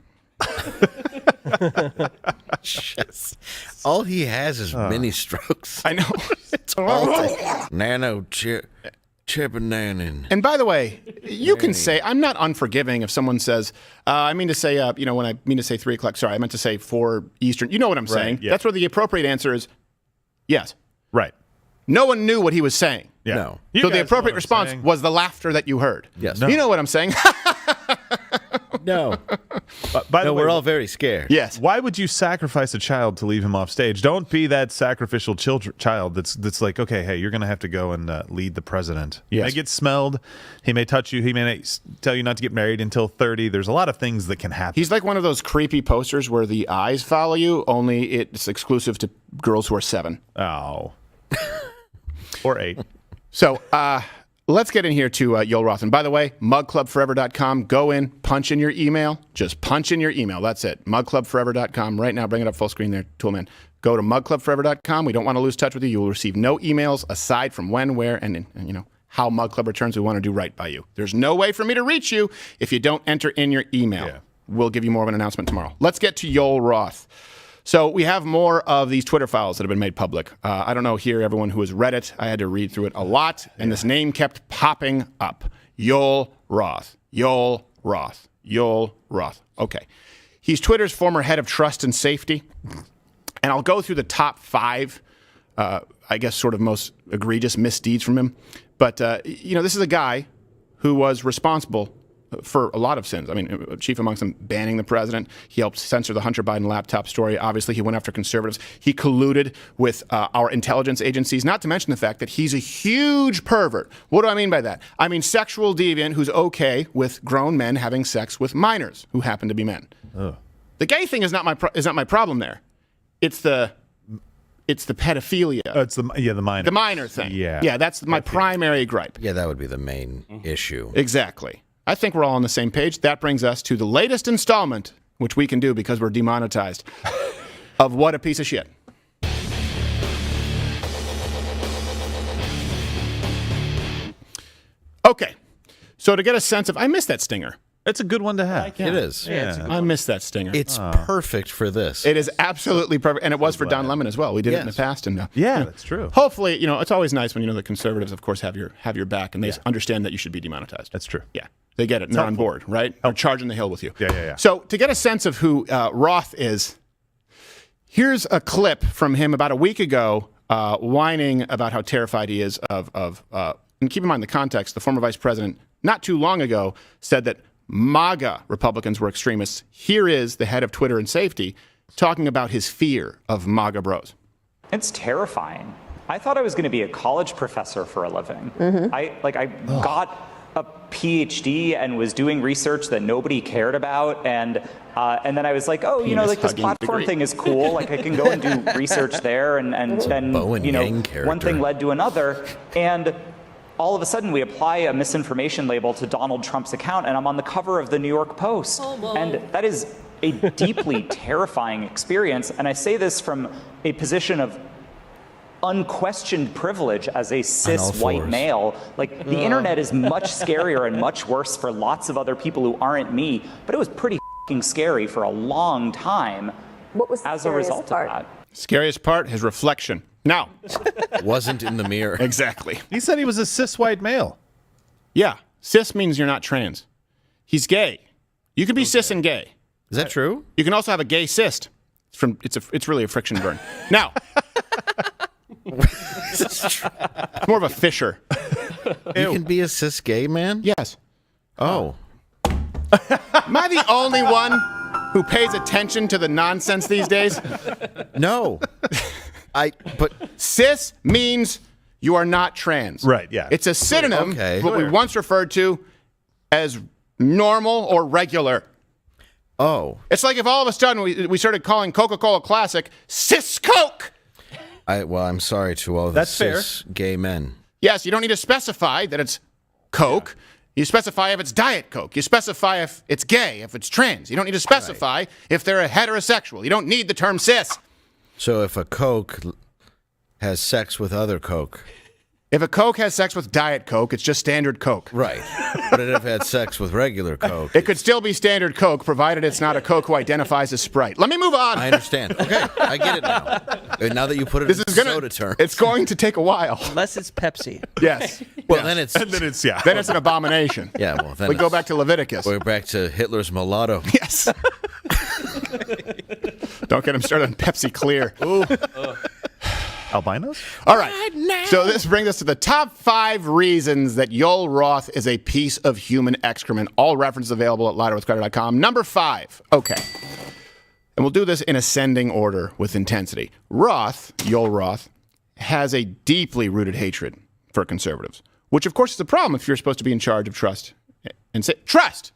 Yes. All he has is mini strokes. I know. It's all nano chip and nanon. And by the way, you can say, I'm not unforgiving if someone says, I mean to say, when I mean to say 3 o'clock, sorry, I meant to say 4 Eastern. You know what I'm saying. Yeah. That's where the appropriate answer is yes. Right. No one knew what he was saying. Yeah. No. So the appropriate response was the laughter that you heard. Yes. No. You know what I'm saying? No. By the way, we're all very scared. Yes. Why would you sacrifice a child to leave him off stage? Don't be that sacrificial child that's like, okay, hey, you're going to have to go and lead the president. Yes. He may get smelled. He may touch you. He may tell you not to get married until 30. There's a lot of things that can happen. He's like one of those creepy posters where the eyes follow you, only it's exclusive to girls who are 7. Oh. Or 8. So let's get in here to YOEL Roth. And by the way, mugclubforever.com. Go in, punch in your email. Just punch in your email. That's it. Mugclubforever.com. Right now, bring it up full screen there, Toolman. Go to mugclubforever.com. We don't want to lose touch with you. You will receive no emails aside from when, where, and you know, how Mug Club returns. We want to do right by you. There's no way for me to reach you if you don't enter in your email. Yeah. We'll give you more of an announcement tomorrow. Let's get to YOEL Roth. So we have more of these Twitter files that have been made public. I don't know here, everyone who has read it. I had to read through it a lot, and this name kept popping up. YOEL Roth. YOEL Roth. YOEL Roth. Okay. He's Twitter's former head of trust and safety. And I'll go through the top 5, I guess, sort of most egregious misdeeds from him. But, this is a guy who was responsible for a lot of sins. I mean, chief amongst them, banning the president. He helped censor the Hunter Biden laptop story. Obviously, he went after conservatives. He colluded with our intelligence agencies, not to mention the fact that he's a huge pervert. What do I mean by that? I mean sexual deviant who's okay with grown men having sex with minors who happen to be men. Ugh. The gay thing is not my problem there. It's the pedophilia. It's the minor. The minor thing. Yeah. Yeah, that's my primary gripe. Yeah, that would be the main issue. Exactly. I think we're all on the same page. That brings us to the latest installment, which we can do because we're demonetized, of What a Piece of Shit. Okay. So to get a sense of, I miss that stinger. It's a good one to have. It is. Yeah. I miss that stinger. It's perfect for this. It is absolutely perfect, and it was for Don Lemon as well. We did it in the past, and that's true. Hopefully, it's always nice when the conservatives, of course, have your back, and they understand that you should be demonetized. That's true. Yeah, they get it. And they're on board, right? They're charging the hill with you. Yeah. So to get a sense of who Roth is, here's a clip from him about a week ago, whining about how terrified he is of. And keep in mind the context. The former vice president, not too long ago, said that MAGA Republicans were extremists. Here is the head of Twitter and safety talking about his fear of MAGA bros. It's terrifying. I thought I was going to be a college professor for a living. I got a PhD and was doing research that nobody cared about, and then I was like, this platform thing is cool. Like I can go and do research there, and then one thing led to another, and all of a sudden we apply a misinformation label to Donald Trump's account, and I'm on the cover of the New York Post. And that is a deeply terrifying experience. And I say this from a position of unquestioned privilege as a cis white male. Like the internet is much scarier and much worse for lots of other people who aren't me, but it was pretty fucking scary for a long time. What was the as a result part? of that? Scariest part, his reflection. Now, wasn't in the mirror. Exactly. He said he was a cis white male. Yeah, cis means you're not trans. He's gay. You can be cis and gay. Is that true? You can also have a gay cyst. It's really a friction burn. Now, it's more of a fissure. You can be a cis gay man? Yes. Oh. Am I the only one who pays attention to the nonsense these days? No. But cis means you are not trans. Right, yeah. It's a synonym, what we once referred to as normal or regular. Oh. It's like if all of a sudden we started calling Coca-Cola Classic Cis Coke. I'm sorry to all the cis gay men. Yes, you don't need to specify that it's Coke. You specify if it's Diet Coke. You specify if it's gay, if it's trans. You don't need to specify if they're a heterosexual. You don't need the term cis. So if a Coke has sex with other Coke. If a Coke has sex with Diet Coke, it's just standard Coke. Right. But if it had sex with regular Coke. It could still be standard Coke, provided it's not a Coke who identifies as Sprite. Let me move on. I understand. Okay, I get it now. And now that you put it in soda terms. It's going to take a while. Unless it's Pepsi. Yes. Well, then it's then it's an abomination. Yeah, well, then we go back to Leviticus. We're back to Hitler's mulatto. Yes. Don't get him started on Pepsi Clear. Ooh. Albinos? All right. So this brings us to the top 5 reasons that YOEL Roth is a piece of human excrement. All references available at lighterwithcrowder.com. Number 5. Okay. And we'll do this in ascending order with intensity. YOEL Roth, has a deeply rooted hatred for conservatives, which of course is a problem if you're supposed to be in charge of trust. And say trust.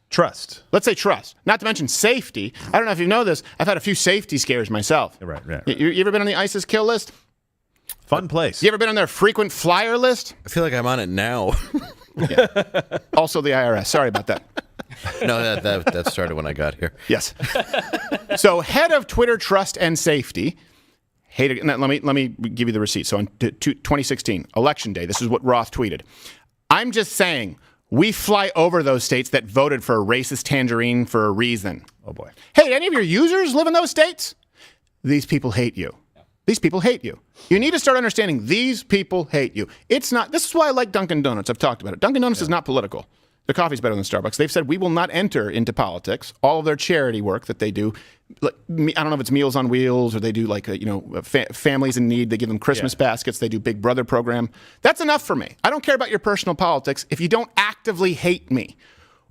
Let's say trust. Not to mention safety. I don't know if you know this. I've had a few safety scares myself. Right. You ever been on the ISIS kill list? Fun place. You ever been on their frequent flyer list? I feel like I'm on it now. Yeah. Also the IRS. Sorry about that. No, that started when I got here. Yes. So head of Twitter trust and safety. Let me give you the receipt. So on 2016, election day, this is what Roth tweeted. I'm just saying, we fly over those states that voted for a racist tangerine for a reason. Oh, boy. Hey, do any of your users live in those states? These people hate you. These people hate you. You need to start understanding these people hate you. It's not. This is why I like Dunkin' Donuts. I've talked about it. Dunkin' Donuts is not political. Their coffee's better than Starbucks. They've said we will not enter into politics. All of their charity work that they do, like, I don't know if it's Meals on Wheels or they do like families in need. They give them Christmas baskets. They do Big Brother program. That's enough for me. I don't care about your personal politics if you don't actively hate me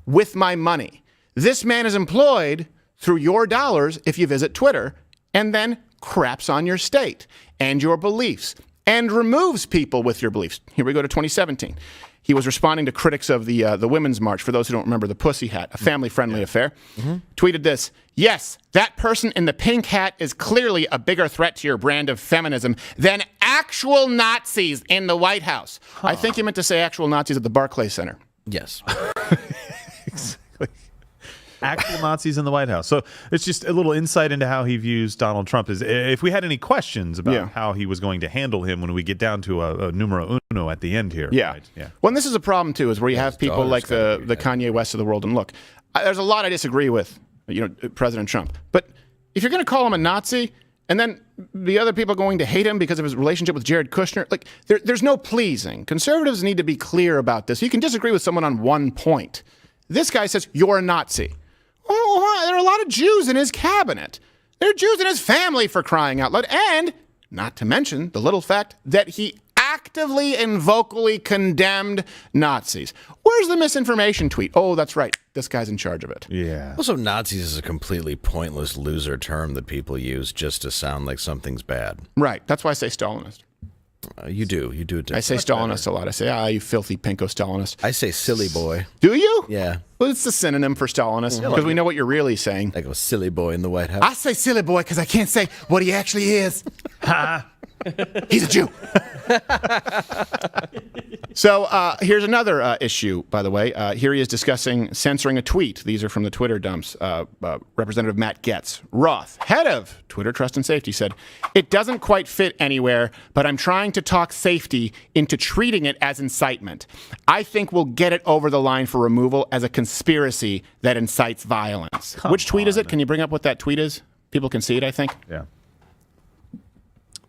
with my money. This man is employed through your dollars if you visit Twitter and then craps on your state and your beliefs and removes people with your beliefs. Here we go to 2017. He was responding to critics of the Women's March, for those who don't remember, the Pussy Hat, a family-friendly affair. Mm-hmm. Tweeted this, yes, that person in the pink hat is clearly a bigger threat to your brand of feminism than actual Nazis in the White House. Huh. I think he meant to say actual Nazis at the Barclays Center. Yes. Exactly. actual Nazis in the White House. So it's just a little insight into how he views Donald Trump. Is if we had any questions about how he was going to handle him when we get down to a numero uno at the end here. Yeah. Right? Yeah. Well, and this is a problem, too, is where you have people like the Kanye West of the world. And look, there's a lot I disagree with, President Trump. But if you're going to call him a Nazi and then the other people going to hate him because of his relationship with Jared Kushner, like there's no pleasing. Conservatives need to be clear about this. You can disagree with someone on one point. This guy says, you're a Nazi. Oh, there are a lot of Jews in his cabinet. There are Jews in his family, for crying out loud. And not to mention the little fact that he actively and vocally condemned Nazis. Where's the misinformation tweet? Oh, that's right. This guy's in charge of it. Yeah. Also, Nazis is a completely pointless loser term that people use just to sound like something's bad. Right. That's why I say Stalinist. You do it. I say Stalinist a lot. I say, you filthy pinko Stalinist. I say silly boy. Do you? Yeah. Well, it's the synonym for Stalinist because we know what you're really saying. Like a silly boy in the White House. I say silly boy because I can't say what he actually is. He's a Jew. So here's another issue, by the way. Here he is discussing censoring a tweet. These are from the Twitter dumps. Representative Matt Getz, Roth, head of Twitter Trust and Safety, said, "It doesn't quite fit anywhere, but I'm trying to talk safety into treating it as incitement. I think we'll get it over the line for removal as a conspiracy that incites violence." Which tweet is it? Can you bring up what that tweet is? People can see it, I think. Yeah.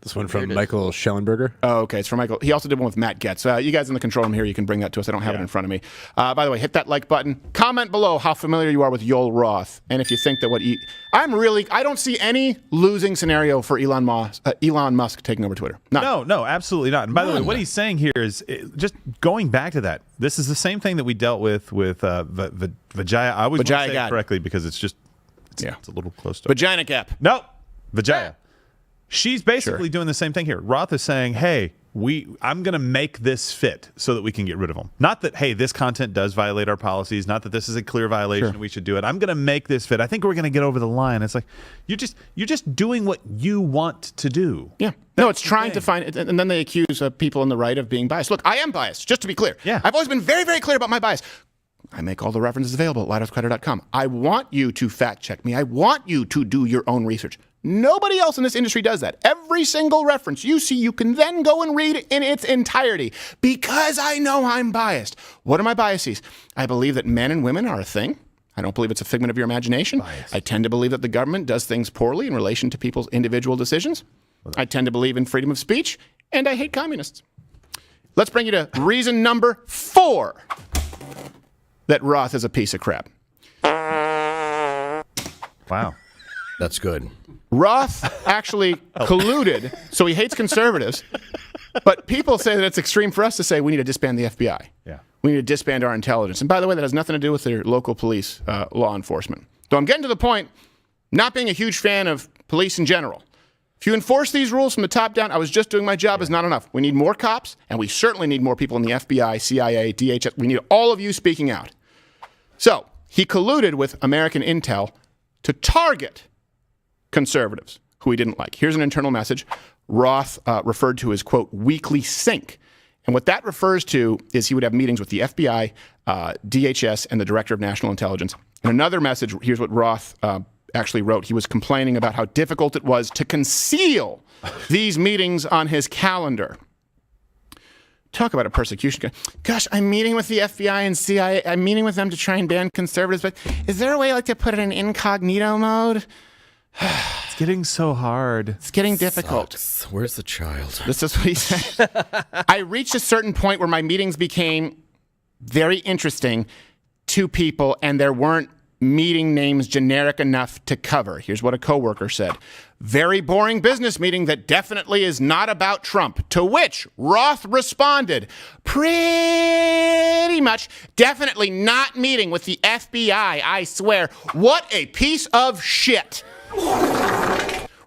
This one from Michael Schellenberger. Oh, okay. It's from Michael. He also did one with Matt Getz. You guys in the control room here, you can bring that to us. I don't have it in front of me. By the way, hit that like button. Comment below how familiar you are with YOEL Roth. And if you think that I don't see any losing scenario for Elon Musk taking over Twitter. None. No, absolutely not. And by the way, what he's saying here is just going back to that. This is the same thing that we dealt with Vijaya. I always want to say it correctly because it's a little close to Vagina Gap. No, Vijaya. She's basically doing the same thing here. Roth is saying, hey, I'm going to make this fit so that we can get rid of them. Not that, hey, this content does violate our policies. Not that this is a clear violation and we should do it. I'm going to make this fit. I think we're going to get over the line. It's like, you're just doing what you want to do. Yeah. No, it's trying to find it. And then they accuse people on the right of being biased. Look, I am biased, just to be clear. Yeah. I've always been very, very clear about my bias. I make all the references available at lighthousecreditor.com. I want you to fact check me. I want you to do your own research. Nobody else in this industry does that. Every single reference you see, you can then go and read in its entirety because I know I'm biased. What are my biases? I believe that men and women are a thing. I don't believe it's a figment of your imagination. I tend to believe that the government does things poorly in relation to people's individual decisions. I tend to believe in freedom of speech, and I hate communists. Let's bring you to reason number 4 that Roth is a piece of crap. Wow. That's good. Roth actually colluded, so he hates conservatives. But people say that it's extreme for us to say we need to disband the FBI. Yeah. We need to disband our intelligence. And by the way, that has nothing to do with their local police, law enforcement. So I'm getting to the point, not being a huge fan of police in general. If you enforce these rules from the top down, I was just doing my job is not enough. We need more cops, and we certainly need more people in the FBI, CIA, DHS. We need all of you speaking out. So he colluded with American Intel to target conservatives who he didn't like. Here's an internal message. Roth referred to as, quote, weekly sync. And what that refers to is he would have meetings with the FBI, DHS, and the Director of National Intelligence. And another message, here's what Roth actually wrote. He was complaining about how difficult it was to conceal these meetings on his calendar. Talk about a persecution. Gosh, I'm meeting with the FBI and CIA. I'm meeting with them to try and ban conservatives, but is there a way to put it in incognito mode? It's getting so hard. It's getting difficult. Sucks. Where's the child? This is what he said. I reached a certain point where my meetings became very interesting to people, and there weren't meeting names generic enough to cover. Here's what a coworker said. Very boring business meeting that definitely is not about Trump. To which Roth responded, pretty much, definitely not meeting with the FBI, I swear. What a piece of shit.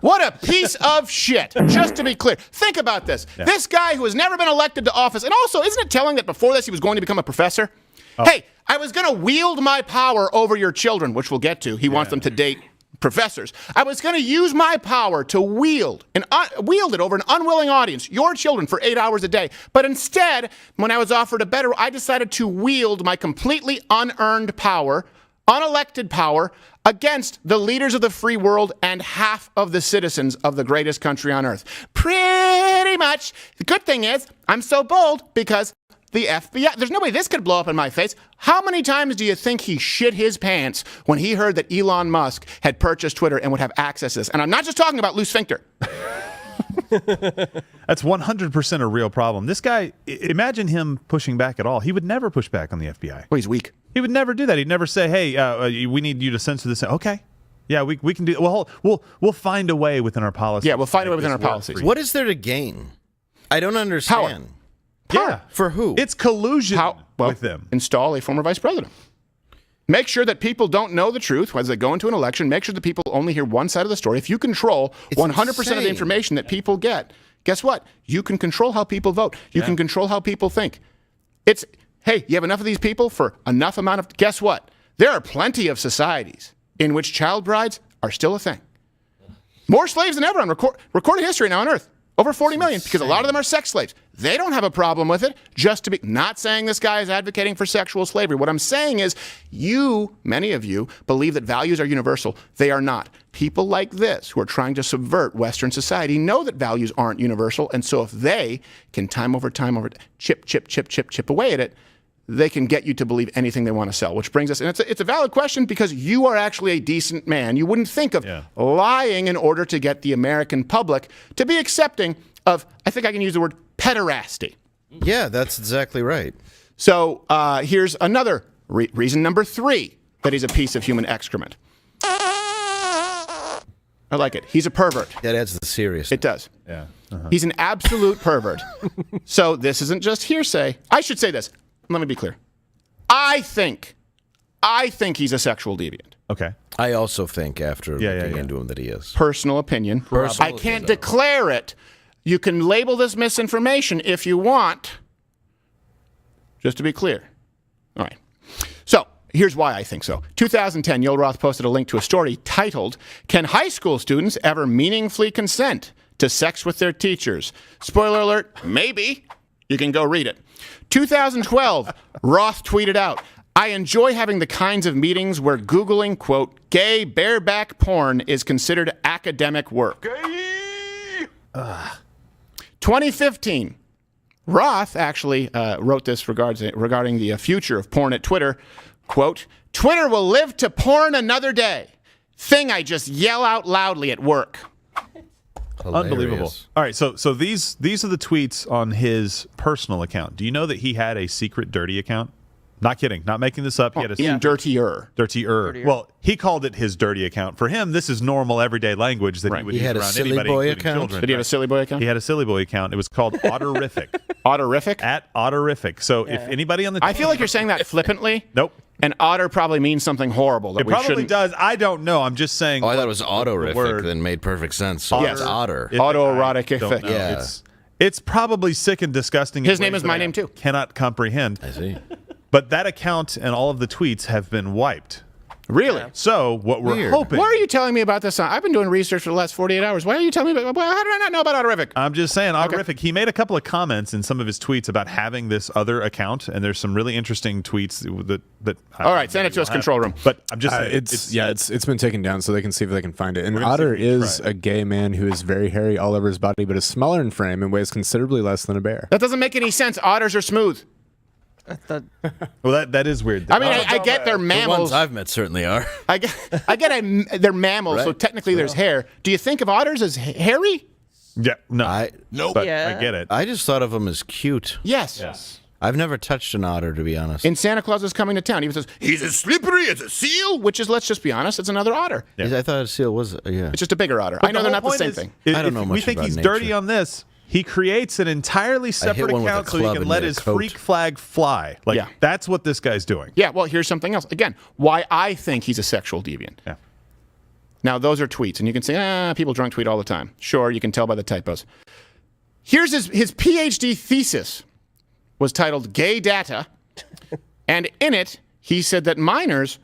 What a piece of shit. Just to be clear. Think about this. Yeah. This guy who has never been elected to office, and also, isn't it telling that before this he was going to become a professor? Oh. Hey, I was going to wield my power over your children, which we'll get to. He wants them to date professors. I was going to use my power to wield it over an unwilling audience, your children, for 8 hours a day. But instead, when I was offered a better, I decided to wield my completely unearned power unelected power against the leaders of the free world and half of the citizens of the greatest country on earth. Pretty much. The good thing is, I'm so bold because the FBI, there's no way this could blow up in my face. How many times do you think he shit his pants when he heard that Elon Musk had purchased Twitter and would have access to this? And I'm not just talking about loose sphincter. That's 100% a real problem. This guy, imagine him pushing back at all. He would never push back on the FBI. Well, he's weak. He would never do that. He'd never say, hey, we need you to censor this. Okay. Yeah, we can do it. Well, we'll find a way within our policies. Yeah, we'll find a way within our policies. What is there to gain? I don't understand. Power. Yeah. For who? It's collusion with them. Install a former vice president. Make sure that people don't know the truth as they go into an election. Make sure that people only hear one side of the story. If you control 100% of the information that people get, guess what? You can control how people vote. You can control how people think. It's, hey, you have enough of these people for enough amount of, guess what? There are plenty of societies in which child brides are still a thing. More slaves than ever on recorded history now on Earth. Over 40 million, because a lot of them are sex slaves. They don't have a problem with it, just to be, not saying this guy is advocating for sexual slavery. What I'm saying is many of you, believe that values are universal. They are not. People like this, who are trying to subvert Western society, know that values aren't universal, and so if they can time over chip away at it, they can get you to believe anything they want to sell, which brings us, and it's a valid question because you are actually a decent man. You wouldn't think of lying in order to get the American public to be accepting of, I think I can use the word pederasty. Yeah, that's exactly right. So here's another reason number 3 that he's a piece of human excrement. I like it. He's a pervert. That adds the seriousness. It does. Yeah. He's an absolute pervert. So this isn't just hearsay. I should say this. Let me be clear. I think he's a sexual deviant. Okay. I also think after looking into him that he is. Personal opinion. I can't declare it. You can label this misinformation if you want. Just to be clear. All right. So here's why I think so. 2010, YOEL ROTH posted a link to a story titled, "Can High School Students Ever Meaningfully Consent to Sex with Their Teachers?" Spoiler alert, maybe. You can go read it. 2012, Roth tweeted out, "I enjoy having the kinds of meetings where Googling, quote, gay bareback porn is considered academic work." 2015, Roth actually wrote this regarding the future of porn at Twitter, quote, "Twitter will live to porn another day. Thing I just yell out loudly at work." Hilarious. Unbelievable. All right, so these are the tweets on his personal account. Do you know that he had a secret dirty account? Not kidding. Not making this up. He had a dirtier. Well, he called it his dirty account. For him, this is normal everyday language that he would use around anybody, including children. Did he have a silly boy account? He had a silly boy account. It was called Otterific. Otterific? At Otterific. So if anybody on the I feel like you're saying that flippantly. Nope. And otter probably means something horrible. That it we probably shouldn't. does. I don't know. I'm just saying. Oh, I thought it was autorific. Then made perfect sense. So Yes. it's otter. Autoerotic effect. Yeah. It's probably sick and disgusting. His name is my name too. Cannot comprehend. I see. But that account and all of the tweets have been wiped. Really? So what we're hoping. Why are you telling me about this? I've been doing research for the last 48 hours. Why are you telling me about? How did I not know about Otterific? I'm just saying, Otterific. He made a couple of comments in some of his tweets about having this other account, and there's some really interesting tweets that. All right, send it to us, control room. But I'm just saying, it's been taken down so they can see if they can find it. And We're gonna see Otter if we can is try a gay man who is very hairy all over his body, but is smaller in frame and weighs considerably less than a bear. That doesn't make any sense. Otters are smooth. Well, that is weird. I mean, I get they're mammals. The ones I've met certainly are. I get they're mammals, so technically there's hair. Do you think of otters as hairy? Yeah, no. But Yeah. I get it. I just thought of them as cute. Yes. I've never touched an otter, to be honest. In Santa Claus is Coming to Town, he says, "He's as slippery as a seal," which is, let's just be honest, it's another otter. I thought a seal was, It's just a bigger otter. But I know they're not the whole same point thing. is, I don't if know we much think about he's nature. dirty on this. He creates an entirely separate one with a account so he club can and let get a his coat. freak flag fly. Like, that's what this guy's doing. Yeah, well, here's something else. Again, why I think he's a sexual deviant. Yeah. Now, those are tweets, and you can say, people drunk tweet all the time. Sure, you can tell by the typos. Here's his PhD thesis was titled Gay Data, and in it, he said that minors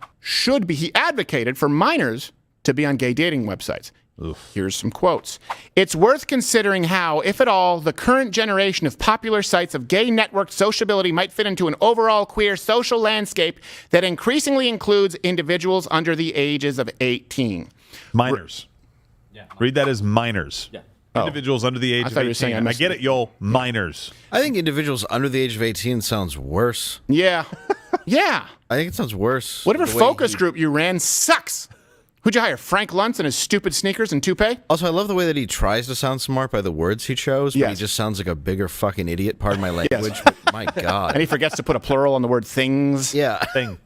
he advocated for minors to be on gay dating websites. Here's some quotes. It's worth considering how, if at all, the current generation of popular sites of gay networked sociability might fit into an overall queer social landscape that increasingly includes individuals under the ages of 18. Minors. Read that as minors. Individuals under the age of 18. I get it, Yoel. Minors. I think individuals under the age of 18 sounds worse. Yeah. Yeah. I think it sounds worse. Whatever focus group you ran sucks. Who'd you hire? Frank Luntz and his stupid sneakers and toupee? Also, I love the way that he tries to sound smart by the words he chose, but he just sounds like a bigger fucking idiot, pardon my language. My God. And he forgets to put a plural on the word things. Yeah. Thing.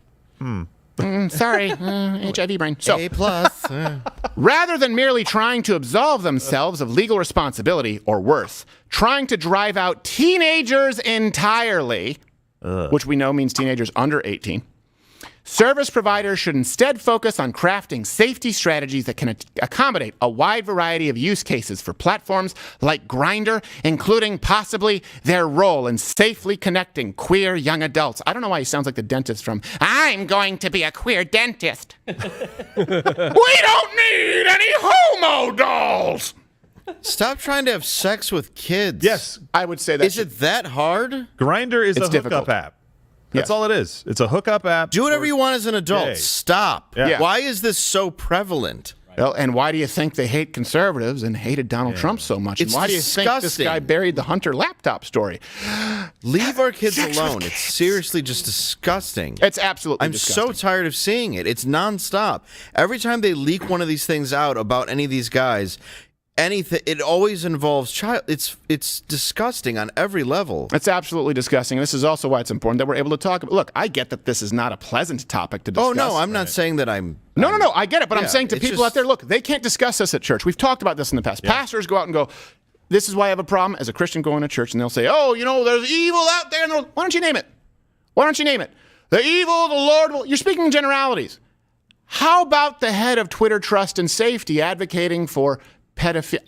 Sorry, HIV brain. So, A plus. Rather than merely trying to absolve themselves of legal responsibility, or worse, trying to drive out teenagers entirely, which we know means teenagers under 18, service providers should instead focus on crafting safety strategies that can accommodate a wide variety of use cases for platforms like Grindr, including possibly their role in safely connecting queer young adults. I don't know why he sounds like the dentist from I'm going to be a queer dentist. We don't need any homo dolls. Stop trying to have sex with kids. Yes. I would say that. Is it that hard? Grindr is a hookup difficult. app. That's all it is. It's a hookup app. Do whatever you want as an adult. Gay. Stop. Yeah. Why is this so prevalent? Well, and why do you think they hate conservatives and hated Donald Trump so much? It's and why do you think this disgusting. guy buried the Hunter laptop story? Leave our kids alone. It's seriously just disgusting. It's absolutely I'm disgusting. so tired of seeing it. It's nonstop. Every time they leak one of these things out about any of these guys, anything, it always involves child. It's disgusting on every level. It's absolutely disgusting. This is also why it's important that we're able to talk about. Look, I get that this is not a pleasant topic to discuss. Oh no, I'm not saying that I'm. No, I get it, but I'm Yeah, saying to it's people just- out there, look, they can't discuss this at church. We've talked about this in the past. Pastors go out and go, this is why I have a problem as a Christian going to church, and they'll say, oh, there's evil out there in the world. Why don't you name it? Why don't you name it? The evil, the Lord will. You're speaking in generalities. How about the head of Twitter Trust and Safety advocating for pederasty,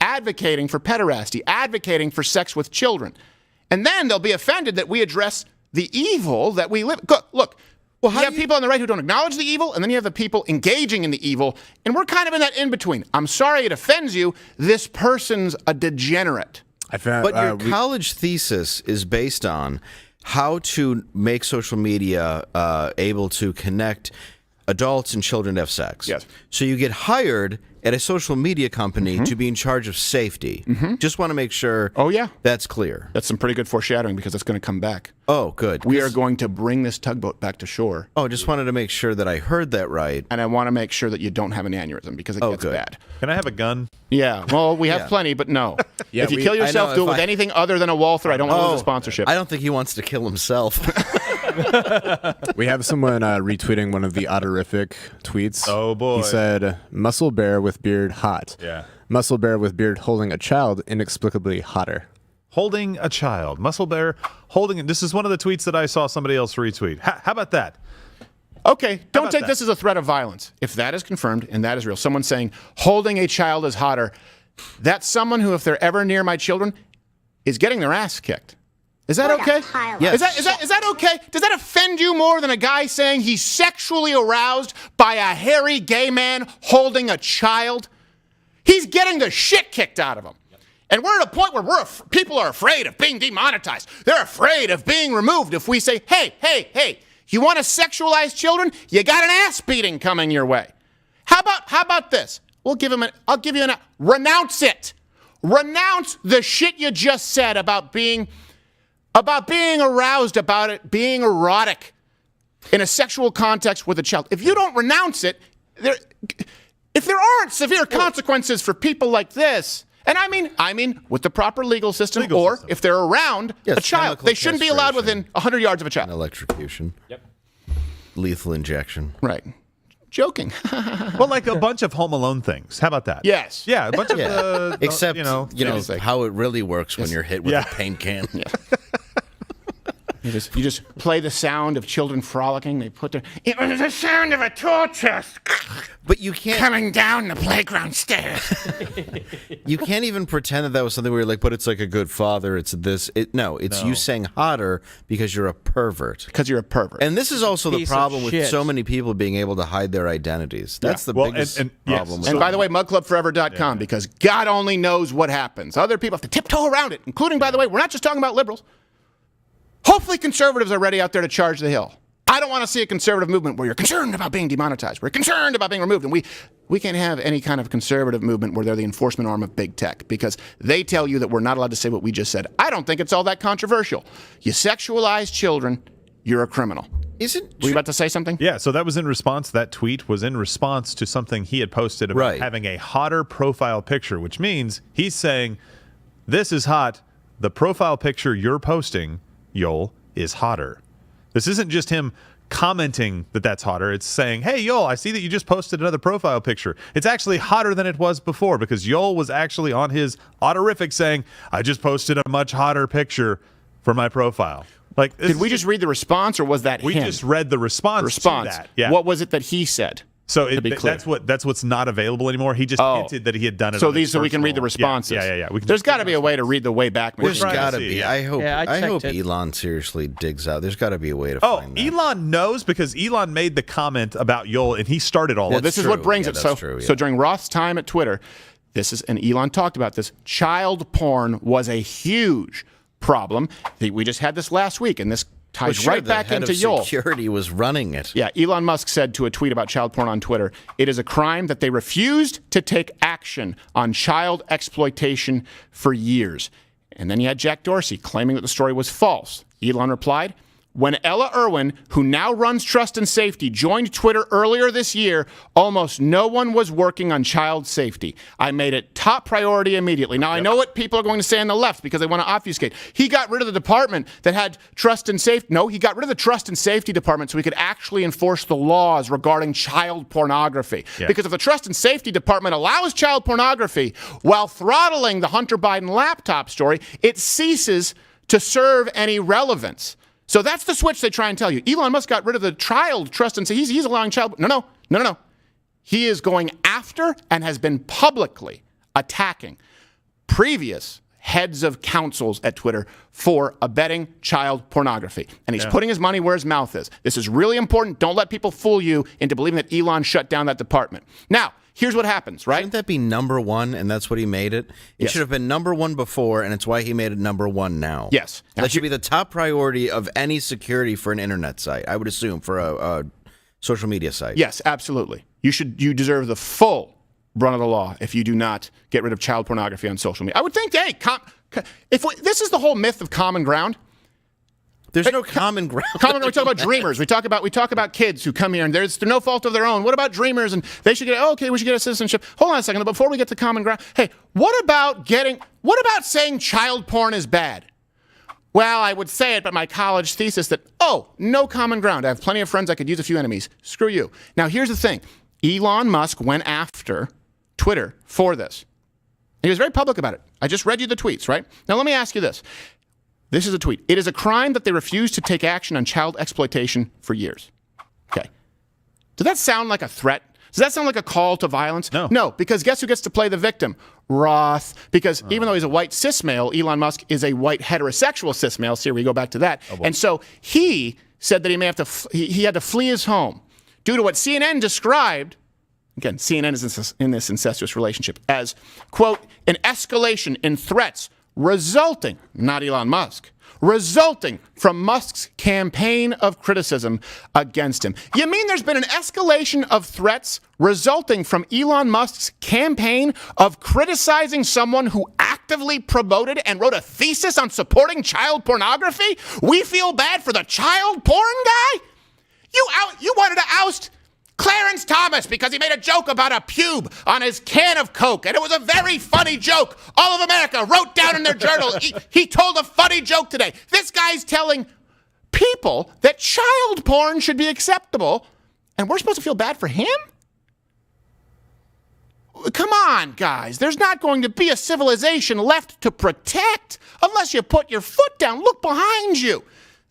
advocating for sex with children? And then they'll be offended that we address the evil that we live. Look, you have people on the right who don't acknowledge the evil, and then you have the people engaging in the evil, and we're kind of in that in-between. I'm sorry it offends you. This person's a degenerate. But your college thesis is based on how to make social media able to connect adults and children to have sex. Yes. So you get hired at a social media company to be in charge of safety. Just want to make sure that's clear. That's some pretty good foreshadowing because it's going to come back. Oh, good. We are going to bring this tugboat back to shore. Oh, just wanted to make sure that I heard that right. And I want to make sure that you don't have an aneurysm because it gets bad. Can I have a gun? Yeah. Well, we have plenty, but no. If you kill yourself, do it with anything other than a Walther. I don't want to lose a sponsorship. I don't think he wants to kill himself. We have someone retweeting one of the Otterific tweets. Oh, boy. He said, muscle bear with beard hot. Yeah. Muscle bear with beard holding a child inexplicably hotter. Holding a child. Muscle bear holding. This is one of the tweets that I saw somebody else retweet. How about that? Okay, don't take this as a threat of violence. If that is confirmed and that is real, someone saying holding a child is hotter, that's someone who, if they're ever near my children, is getting their ass kicked. Is that okay? Yes. Is that okay? Does that offend you more than a guy saying he's sexually aroused by a hairy gay man holding a child? He's getting the shit kicked out of him. And we're at a point where people are afraid of being demonetized. They're afraid of being removed if we say, hey, you want to sexualize children? You got an ass beating coming your way. How about this? I'll give you renounce it. Renounce the shit you just said about being aroused about it, being erotic in a sexual context with a child. If you don't renounce it, if there aren't severe consequences for people like this, and I mean with the proper legal system, if they're around a child, they shouldn't be allowed within 100 yards of a child. Electrocution. Yep. Lethal injection. Right. Joking. Well, like a bunch of Home Alone things. How about that? Yes. Yeah, a bunch of except how it really works when you're hit with a paint can. You just play the sound of children frolicking. They put their... It was the sound of a tool chest But you can't coming down the playground stairs. you can't even pretend that was something where you're like, but it's like a good father. It's this. It's you saying hotter because you're a pervert. Because you're a pervert. And this is also the Piece of problem with shit. so many people being able to hide their identities. That's the biggest problem. And by the way, mugclubforever.com, because God only knows what happens. Other people have to tiptoe around it, including, by the way, we're not just talking about liberals. Hopefully conservatives are ready out there to charge the hill. I don't want to see a conservative movement where you're concerned about being demonetized. We're concerned about being removed. And we can't have any kind of conservative movement where they're the enforcement arm of big tech because they tell you that we're not allowed to say what we just said. I don't think it's all that controversial. You sexualize children, you're a criminal. Were you about to say something? Yeah, so that was in response. That tweet was in response to something he had posted about having a hotter profile picture, which means he's saying, this is hot. The profile picture you're posting, Yoel, is hotter. This isn't just him commenting that that's hotter. It's saying, hey, Yoel, I see that you just posted another profile picture. It's actually hotter than it was before because Yoel was actually on his autorific saying, I just posted a much hotter picture for my profile. Like, did we just read the response or was that we him? just read the response to that. Yeah. What was it that he said? So that's what's not available anymore. He just hinted that he had done it. So we can read the responses. Yeah. There's got to be a way to read the way back. There's got to be. Yeah. I hope checked it. Elon seriously digs out. There's got to be a way to find that. Elon knows because Elon made the comment about Yoel and he started all. Well, of this it. is what brings it. So true. during Roth's time at Twitter, and Elon talked about this. Child porn was a huge problem. We just had this last week, and this ties right back into Yoel. Security was running it. Yeah, Elon Musk said to a tweet about child porn on Twitter, it is a crime that they refused to take action on child exploitation for years. And then you had Jack Dorsey claiming that the story was false. Elon replied, when Ella Irwin, who now runs Trust and Safety, joined Twitter earlier this year, almost no one was working on child safety. I made it top priority immediately. Now, I know what people are going to say on the left because they want to obfuscate. He got rid of the department that had Trust and Safety. No, he got rid of the Trust and Safety department so he could actually enforce the laws regarding child pornography. Yeah. Because if the Trust and Safety department allows child pornography while throttling the Hunter Biden laptop story, it ceases to serve any relevance. So that's the switch they try and tell you. Elon Musk got rid of the child trust and say he's allowing child. No. He is going after and has been publicly attacking previous heads of councils at Twitter for abetting child pornography. And he's putting his money where his mouth is. This is really important. Don't let people fool you into believing that Elon shut down that department. Now, here's what happens, right? Shouldn't that be number one, and that's what he made it? It should have been number one before, and it's why he made it number one now. Yes. That should be the top priority of any security for an internet site, I would assume, for a social media site. Yes, absolutely. You deserve the full brunt of the law if you do not get rid of child pornography on social media. I would think, this is the whole myth of common ground. There's no common ground. We talk about dreamers. We talk about kids who come here and there's no fault of their own. What about dreamers? And they should get, we should get a citizenship. Hold on a second. Before we get to common ground, hey, what about saying child porn is bad? Well, I would say it, but my college thesis that, no common ground. I have plenty of friends. I could use a few enemies. Screw you. Now, here's the thing. Elon Musk went after Twitter for this. He was very public about it. I just read you the tweets, right? Now, let me ask you this. This is a tweet. It is a crime that they refuse to take action on child exploitation for years. Okay. Does that sound like a threat? Does that sound like a call to violence? No, because guess who gets to play the victim? Roth. Because even though he's a white cis male, Elon Musk is a white heterosexual cis male. See, we go back to that. And so he said that he may have to, he had to flee his home due to what CNN described. Again, CNN is in this incestuous relationship as, quote, an escalation in threats resulting, not Elon Musk, resulting from Musk's campaign of criticism against him. You mean there's been an escalation of threats resulting from Elon Musk's campaign of criticizing someone who actively promoted and wrote a thesis on supporting child pornography? We feel bad for the child porn guy? You wanted to oust Clarence Thomas because he made a joke about a pube on his can of Coke, and it was a very funny joke. All of America wrote down in their journal, he told a funny joke today. This guy's telling people that child porn should be acceptable, and we're supposed to feel bad for him? Come on, guys. There's not going to be a civilization left to protect unless you put your foot down. Look behind you.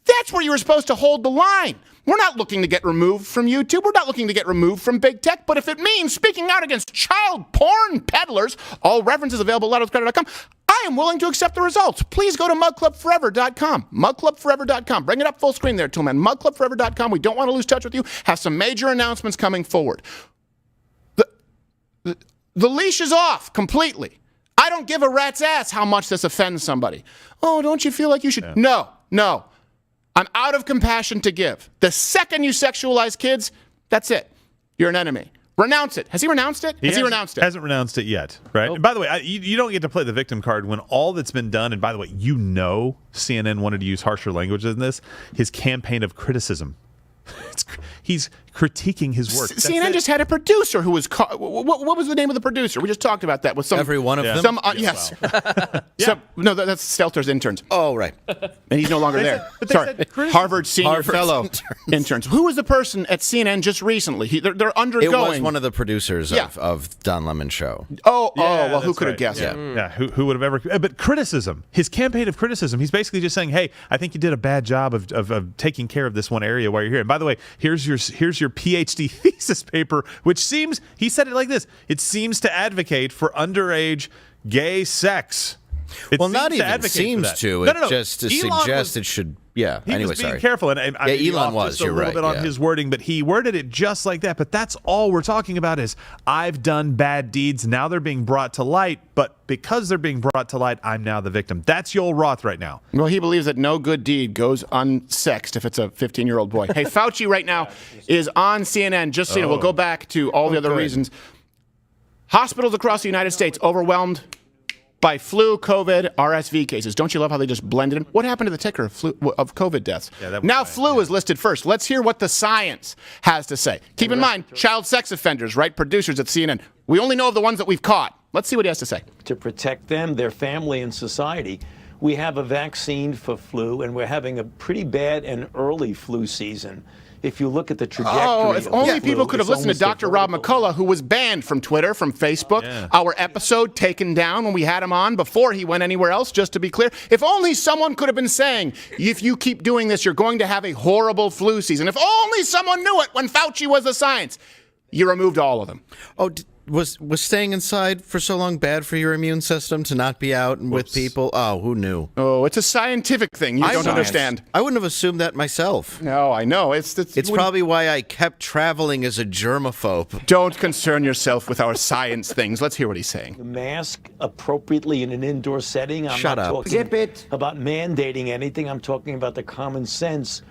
That's where you were supposed to hold the line. We're not looking to get removed from YouTube. We're not looking to get removed from big tech. But if it means speaking out against child porn peddlers, all references available at loudwithcrowder.com, I am willing to accept the results. Please go to mugclubforever.com. Mugclubforever.com. Bring it up full screen there, Toolman. Mugclubforever.com. We don't want to lose touch with you. Have some major announcements coming forward. The leash is off completely. I don't give a rat's ass how much this offends somebody. Oh, don't you feel like you should? Yeah. No. I'm out of compassion to give. The second you sexualize kids, that's it. You're an enemy. Renounce it. Has he renounced it? Has he renounced it? Hasn't renounced it yet, right? And by the way, you don't get to play the victim card when all that's been done, and by the way, CNN wanted to use harsher language in this, his campaign of criticism. He's critiquing his work. CNN just had a producer who was what was the name of the producer? We just talked about that with some every one of them. Yes. No, that's Stelter's interns. Oh, right. And he's no longer there. Sorry, Harvard senior fellow interns. Who was the person at CNN just recently? They're undergoing. It was one of the producers of Don Lemon's show. Well, who could have guessed? Yeah. Who would have ever? But criticism, his campaign of criticism. He's basically just saying, "Hey, I think you did a bad job of taking care of this one area while you're here." And by the way, here's your PhD thesis paper, which he said it like this: it seems to advocate for underage gay sex. Not even seems to. It just suggests it should. Yeah. He was being careful, and Elon was. You're right. A little bit on his wording, but he worded it just like that. But that's all we're talking about is I've done bad deeds. Now they're being brought to light, but because they're being brought to light, I'm now the victim. That's YOEL Roth right now. Well, he believes that no good deed goes unsexed if it's a 15-year-old boy. Hey, Fauci right now is on CNN. Just so you know, we'll go back to all the other reasons. Hospitals across the United States overwhelmed by flu, COVID, RSV cases. Don't you love how they just blended in? What happened to the ticker of COVID deaths? Now flu is listed first. Let's hear what the science has to say. Keep in mind, child sex offenders, right? Producers at CNN. We only know of the ones that we've caught. Let's see what he has to say. To protect them, their family, and society, we have a vaccine for flu, and we're having a pretty bad and early flu season. If you look at the trajectory. Oh, if only people could have listened to Dr. Rob McCullough, who was banned from Twitter, from Facebook. Our episode taken down when we had him on before he went anywhere else, just to be clear. If only someone could have been saying, if you keep doing this, you're going to have a horrible flu season. If only someone knew it when Fauci was the science. You removed all of them. Oh, was staying inside for so long bad for your immune system to not be out and with people? Oh, who knew? Oh, it's a scientific thing. You don't understand. I wouldn't have assumed that myself. No, I know. It's probably why I kept traveling as a germaphobe. Don't concern yourself with our science things. Let's hear what he's saying. The mask appropriately in an indoor setting. I'm not talking about mandating anything. I'm talking about the common sense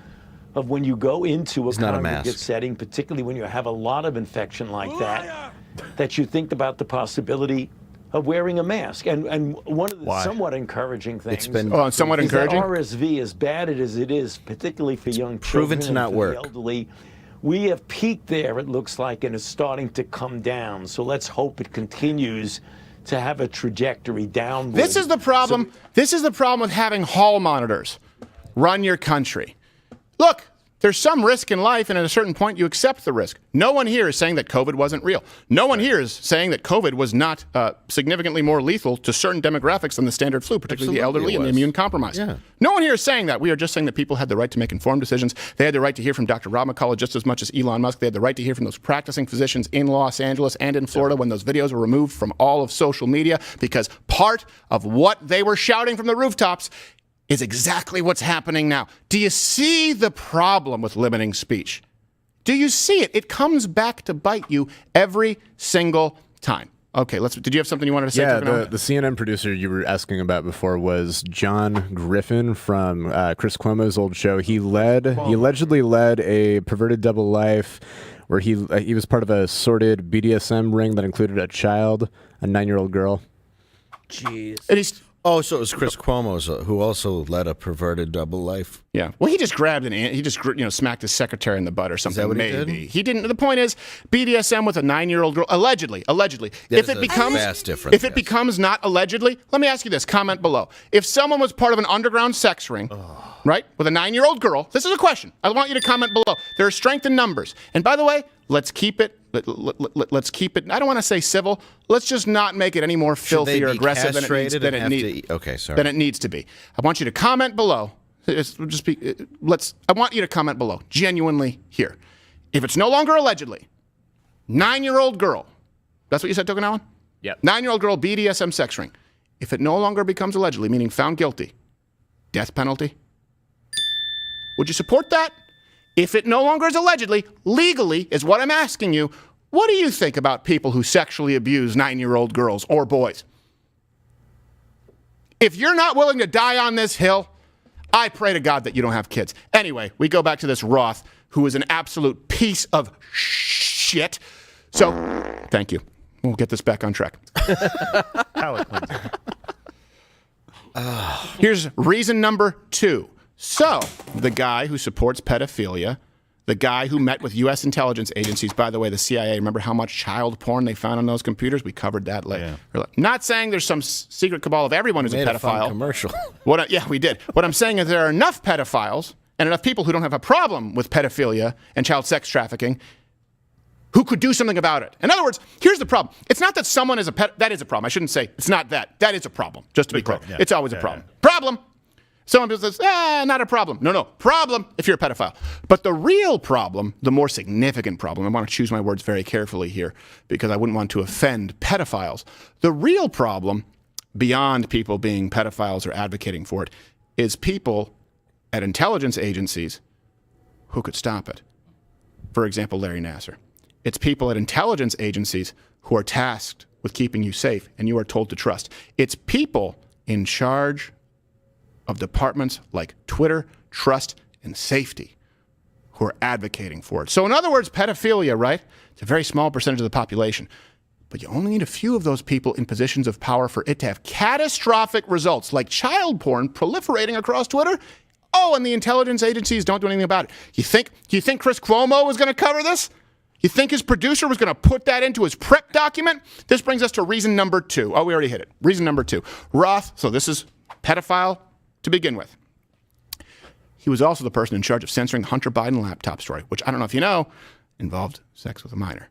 of when you go into a congregate setting, particularly when you have a lot of infection like that, that you think about the possibility of wearing a mask. And one of the somewhat encouraging things somewhat encouraging? That RSV, as bad as it is, particularly for young children proven to not work. The elderly, we have peaked there, it looks like, and it's starting to come down. So let's hope it continues to have a trajectory downward. This is the problem. This is the problem with having hall monitors run your country. Look, there's some risk in life, and at a certain point, you accept the risk. No one here is saying that COVID wasn't real. No one here is saying that COVID was not significantly more lethal to certain demographics than the standard flu, particularly the elderly and the immune compromised. Yeah. No one here is saying that. We are just saying that people had the right to make informed decisions. They had the right to hear from Dr. Rob McCullough just as much as Elon Musk. They had the right to hear from those practicing physicians in Los Angeles and in Florida when those videos were removed from all of social media, because part of what they were shouting from the rooftops is exactly what's happening now. Do you see the problem with limiting speech? Do you see it? It comes back to bite you every single time. Okay, did you have something you wanted to say? Yeah, the CNN producer you were asking about before was John Griffin from Chris Cuomo's old show. He allegedly led a perverted double life where he was part of a sordid BDSM ring that included a child, a 9-year-old girl. Jeez. And he's... Oh, so it was Chris Cuomo who also led a perverted double life. Yeah. Well, he just grabbed smacked his secretary in the butt or something. Is that what maybe. He did? He didn't. The point is, BDSM with a 9-year-old girl, allegedly. If it becomes not allegedly, let me ask you this. Comment below. If someone was part of an underground sex ring, right, with a 9-year-old girl, this is a question. I want you to comment below. There is strength in numbers. And by the way, let's keep it. Let's keep it. I don't want to say civil. Let's just not make it any more filthy or aggressive than it needs to be. I want you to comment below. I want you to comment below, genuinely here. If it's no longer allegedly, 9-year-old girl, that's what you said, Tokunawa? Yep. 9-year-old girl, BDSM sex ring. If it no longer becomes allegedly, meaning found guilty, death penalty? Would you support that? If it no longer is allegedly, legally is what I'm asking you. What do you think about people who sexually abuse 9-year-old girls or boys? If you're not willing to die on this hill, I pray to God that you don't have kids. Anyway, we go back to this Roth, who is an absolute piece of shit. So, thank you. We'll get this back on track. Here's reason number 2. So, the guy who supports pedophilia, the guy who met with U.S. intelligence agencies, by the way, the CIA, remember how much child porn they found on those computers? We covered that later. Yeah. Not saying there's some secret cabal of everyone who's a pedophile. A fun commercial. Yeah, we did. What I'm saying is there are enough pedophiles and enough people who don't have a problem with pedophilia and child sex trafficking who could do something about it. In other words, here's the problem. It's not that someone is that is a problem. I shouldn't say it's not that. That is a problem, just to be clear. Yeah. It's always a problem. Problem. Someone says, not a problem. No, problem if you're a pedophile. But the real problem, the more significant problem, I want to choose my words very carefully here because I wouldn't want to offend pedophiles. The real problem, beyond people being pedophiles or advocating for it, is people at intelligence agencies who could stop it. For example, Larry Nassar. It's people at intelligence agencies who are tasked with keeping you safe and you are told to trust. It's people in charge of departments like Twitter, trust, and safety who are advocating for it. So in other words, pedophilia, right? It's a very small percentage of the population. But you only need a few of those people in positions of power for it to have catastrophic results, like child porn proliferating across Twitter. Oh, and the intelligence agencies don't do anything about it. You think Chris Cuomo was going to cover this? You think his producer was going to put that into his prep document? This brings us to reason number 2. Oh, we already hit it. Reason number 2. Roth, so this is pedophile to begin with. He was also the person in charge of censoring the Hunter Biden laptop story, which I don't know if you know, involved sex with a minor.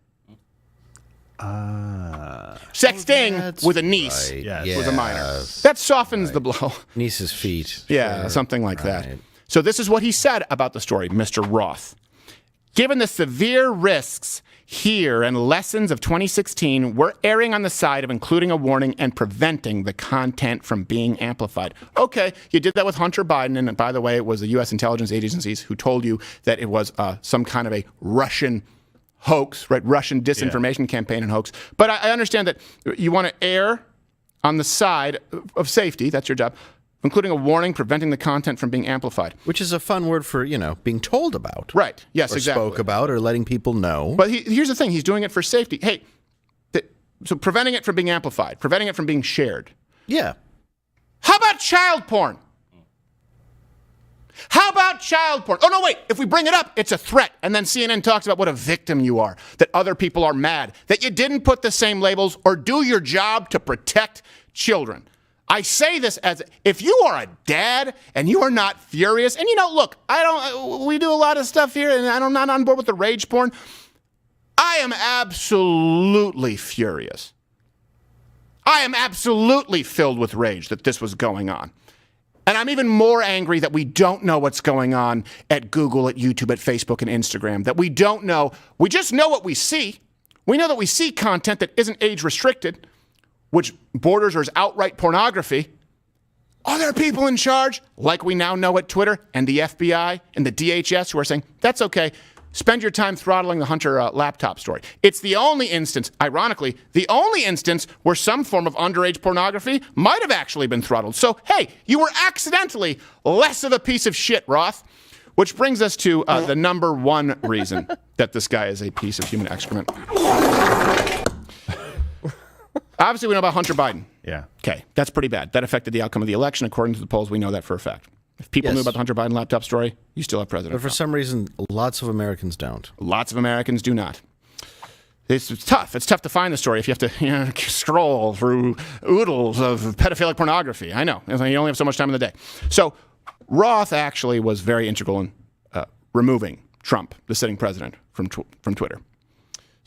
Sexting with a niece with a minor. That softens the blow. Niece's feet. Yeah, sure. Something like that. So this is what he said about the story, Mr. Roth. Given the severe risks here and lessons of 2016, we're erring on the side of including a warning and preventing the content from being amplified. Okay, you did that with Hunter Biden, and by the way, it was the U.S. intelligence agencies who told you that it was some kind of a Russian hoax, right? Russian disinformation campaign and hoax. But I understand that you want to err on the side of safety. That's your job. Including a warning preventing the content from being amplified. Which is a fun word for, being told about. Right. Yes, or exactly. Spoke about or letting people know. But here's the thing. He's doing it for safety. Hey, so preventing it from being amplified, preventing it from being shared. Yeah. How about child porn? How about child porn? Oh, no, wait. If we bring it up, it's a threat. And then CNN talks about what a victim you are, that other people are mad, that you didn't put the same labels or do your job to protect children. I say this as if you are a dad and you are not furious, and look, we do a lot of stuff here and I'm not on board with the rage porn. I am absolutely furious. I am absolutely filled with rage that this was going on. And I'm even more angry that we don't know what's going on at Google, at YouTube, at Facebook, and Instagram, that we don't know. We just know what we see. We know that we see content that isn't age restricted, which borders or is outright pornography. Are there people in charge, like we now know at Twitter and the FBI and the DHS, who are saying, that's okay, spend your time throttling the Hunter laptop story? It's the only instance, ironically, where some form of underage pornography might have actually been throttled. So, hey, you were accidentally less of a piece of shit, Roth. Which brings us to the number 1 reason that this guy is a piece of human excrement. Obviously, we know about Hunter Biden. Yeah. Okay, that's pretty bad. That affected the outcome of the election. According to the polls, we know that for a fact. If people knew about the Hunter Biden laptop story, you still have President But for Trump. some reason, lots of Americans don't. Lots of Americans do not. It's tough. It's tough to find the story if you have to scroll through oodles of pedophilic pornography. I know. You only have so much time in the day. So Roth actually was very integral in removing Trump, the sitting president, from Twitter.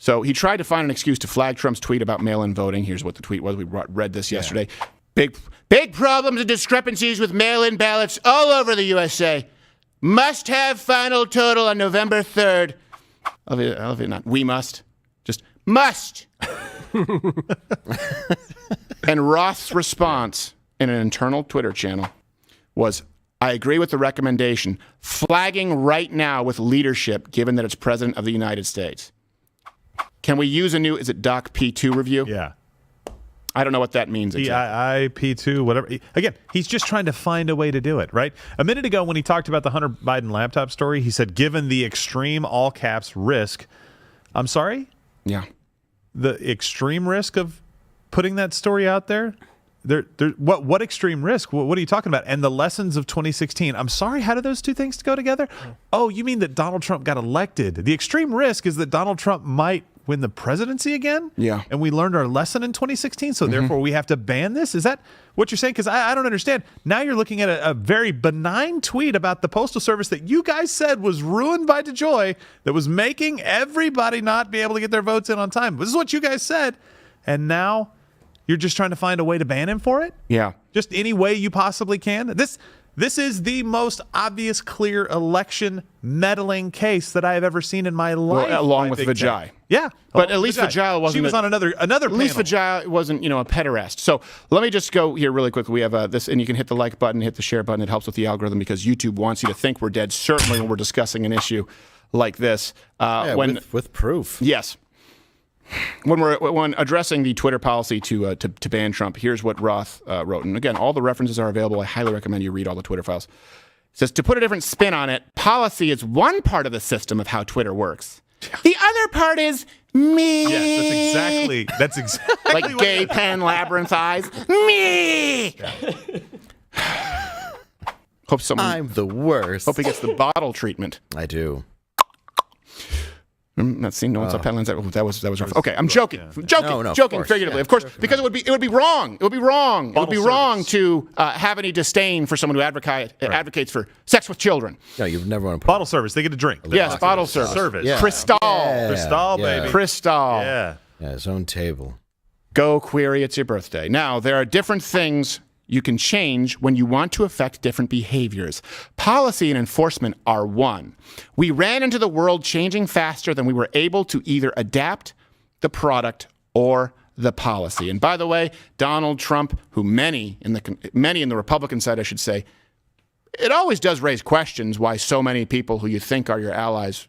So he tried to find an excuse to flag Trump's tweet about mail-in voting. Here's what the tweet was. We read this yesterday. Big problems and discrepancies with mail-in ballots all over the USA. Must have final total on November 3rd. Not we must. Just must. And Roth's response in an internal Twitter channel was, I agree with the recommendation, flagging right now with leadership given that it's President of the United States. Can we use a new, is it Doc P2 review? Yeah. I don't know what that means exactly. P2, whatever. Again, he's just trying to find a way to do it, right? A minute ago when he talked about the Hunter Biden laptop story, he said, given the extreme all caps risk. I'm sorry? Yeah. The extreme risk of putting that story out there? What extreme risk? What are you talking about? And the lessons of 2016. I'm sorry, how do those two things go together? Oh, you mean that Donald Trump got elected. The extreme risk is that Donald Trump might win the presidency again? Yeah. And we learned our lesson in 2016, so therefore we have to ban this? Is that what you're saying? Because I don't understand. Now you're looking at a very benign tweet about the Postal Service that you guys said was ruined by DeJoy, that was making everybody not be able to get their votes in on time. This is what you guys said. And now you're just trying to find a way to ban him for it? Yeah. Just any way you possibly can? This is the most obvious, clear election meddling case that I have ever seen in my life. Well, along with Vijay. Yeah. But at least Vijay wasn't. She was on another panel. At least Vijay wasn't, a pederast. So let me just go here really quickly. We have this, and you can hit the like button, hit the share button. It helps with the algorithm because YouTube wants you to think we're dead, certainly when we're discussing an issue like this. With proof. Yes. When addressing the Twitter policy to ban Trump, here's what Roth wrote. And again, all the references are available. I highly recommend you read all the Twitter files. It says, to put a different spin on it, policy is one part of the system of how Twitter works. The other part is me. Yes, that's exactly like gay Pan Labyrinth eyes. Me. I'm the worst. Hope he gets the bottle treatment. I do. Not seen no one's up headlines. That was rough. Okay, I'm joking. No, Joking figuratively, of course, because it would be wrong. It would be wrong. It would be wrong to have any disdain for someone who advocates for sex with children. No, you've never want to bottle service. They get a drink. Yes, bottle service. Yeah. Crystal. Yeah. Crystal, baby. Crystal. Yeah. His own table. Go query. It's your birthday. Now there are different things you can change when you want to affect different behaviors. Policy and enforcement are one. We ran into the world changing faster than we were able to either adapt the product or the policy. And by the way, Donald Trump, who many in the Republican side, I should say, it always does raise questions why so many people who you think are your allies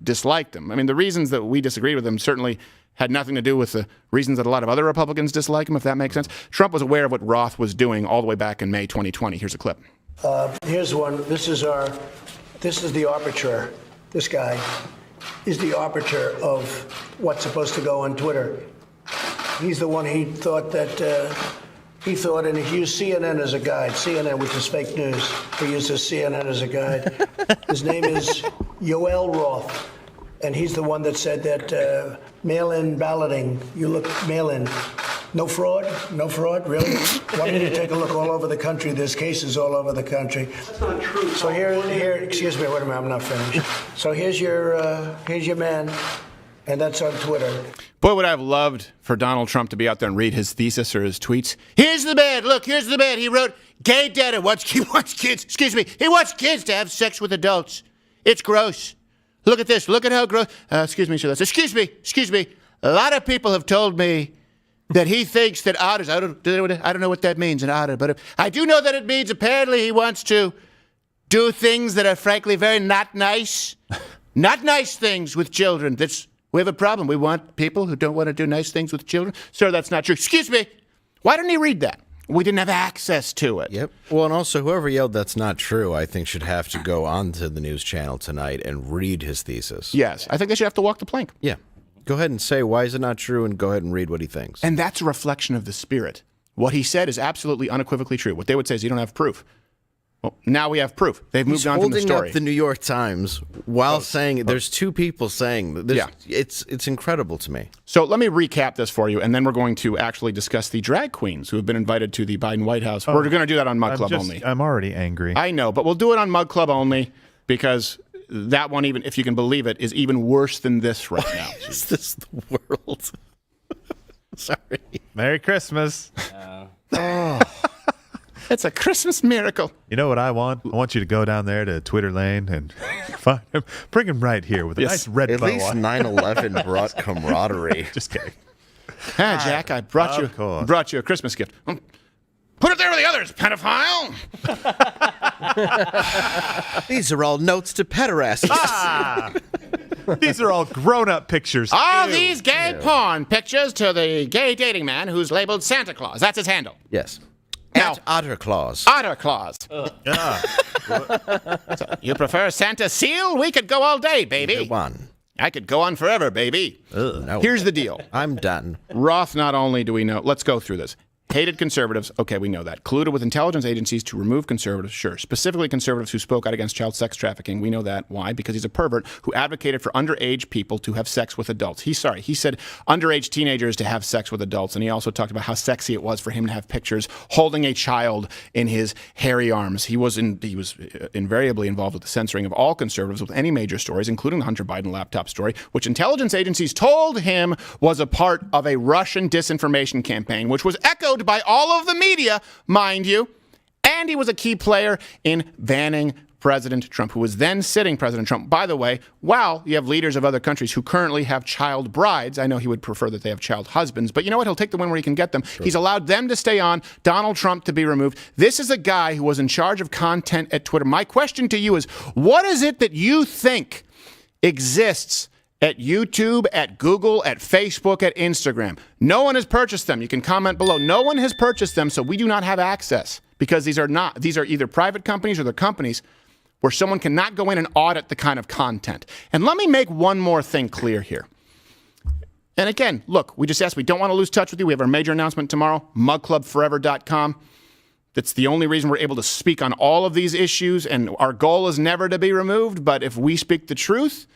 dislike them. I mean, the reasons that we disagreed with them certainly had nothing to do with the reasons that a lot of other Republicans dislike him, if that makes sense. Trump was aware of what Roth was doing all the way back in May 2020. Here's a clip. Here's one. This is the arbiter. This guy is the arbiter of what's supposed to go on Twitter. He's the one he thought, and he used CNN as a guide. CNN, which is fake news. He uses CNN as a guide. His name is YOEL Roth. And he's the one that said that mail-in balloting, you look mail-in. No fraud? No fraud? Really? Why don't you take a look all over the country? There's cases all over the country. That's not true. So here, excuse me, wait a minute, I'm not finished. So here's your man, and that's on Twitter. Boy, would I have loved for Donald Trump to be out there and read his thesis or his tweets. Here's the man. Look, here's the man. He wrote, gay dad he wants kids. Excuse me. He wants kids to have sex with adults. It's gross. Look at this. Look at how gross. Excuse me, sir. Excuse me. A lot of people have told me that he thinks that otters, I don't know what that means, an otter, but I do know that it means apparently he wants to do things that are frankly very not nice. Not nice things with children. We have a problem. We want people who don't want to do nice things with children. Sir, that's not true. Excuse me. Why didn't he read that? We didn't have access to it. Yep. Well, and also whoever yelled that's not true, I think should have to go onto the news channel tonight and read his thesis. Yes. I think they should have to walk the plank. Yeah. Go ahead and say, why is it not true? And go ahead and read what he thinks. And that's a reflection of the spirit. What he said is absolutely unequivocally true. What they would say is you don't have proof. Well, now we have proof. They've moved on from the story. Holding up the New York Times while saying there's two people saying this. Yeah. It's incredible to me. So let me recap this for you, and then we're going to actually discuss the drag queens who have been invited to the Biden White House. We're going to do that on Mug Club only. I'm already angry. I know, but we'll do it on Mug Club only because that one, even if you can believe it, is even worse than this right now. Is this the world? Sorry. Merry Christmas. Oh, it's a Christmas miracle. You know what I want? I want you to go down there to Twitter Lane and find him, bring him right here with a nice red At bow least on. 9/11 brought camaraderie. Just kidding. Hey, Jack, I brought you a Christmas gift. Put it there with the others, pedophile. These are all notes to pederasts. These are all grown-up pictures. All these gay porn pictures to the gay dating man who's labeled Santa Claus. That's his handle. Yes. Now, At Otter Claus. Otter Claus. So, you prefer Santa Seal? We could go all day, baby. Either one. I could go on forever, baby. No. Here's the deal. I'm done. Roth, not only do we know, let's go through this. Hated conservatives. Okay, we know that. Colluded with intelligence agencies to remove conservatives. Sure. Specifically conservatives who spoke out against child sex trafficking. We know that. Why? Because he's a pervert who advocated for underage people to have sex with adults. He said underage teenagers to have sex with adults. And he also talked about how sexy it was for him to have pictures holding a child in his hairy arms. He was invariably involved with the censoring of all conservatives with any major stories, including the Hunter Biden laptop story, which intelligence agencies told him was a part of a Russian disinformation campaign, which was echoed by all of the media, mind you. And he was a key player in banning President Trump, who was then sitting President Trump. By the way, while you have leaders of other countries who currently have child brides, I know he would prefer that they have child husbands, but you know what? He'll take the win where he can get them. Sure. He's allowed them to stay on, Donald Trump to be removed. This is a guy who was in charge of content at Twitter. My question to you is, what is it that you think exists at YouTube, at Google, at Facebook, at Instagram? No one has purchased them. You can comment below. No one has purchased them, so we do not have access because these are either private companies or they're companies where someone cannot go in and audit the kind of content. And let me make one more thing clear here. And again, look, we just asked, we don't want to lose touch with you. We have our major announcement tomorrow, mugclubforever.com. That's the only reason we're able to speak on all of these issues, and our goal is never to be removed, but if we speak the truth,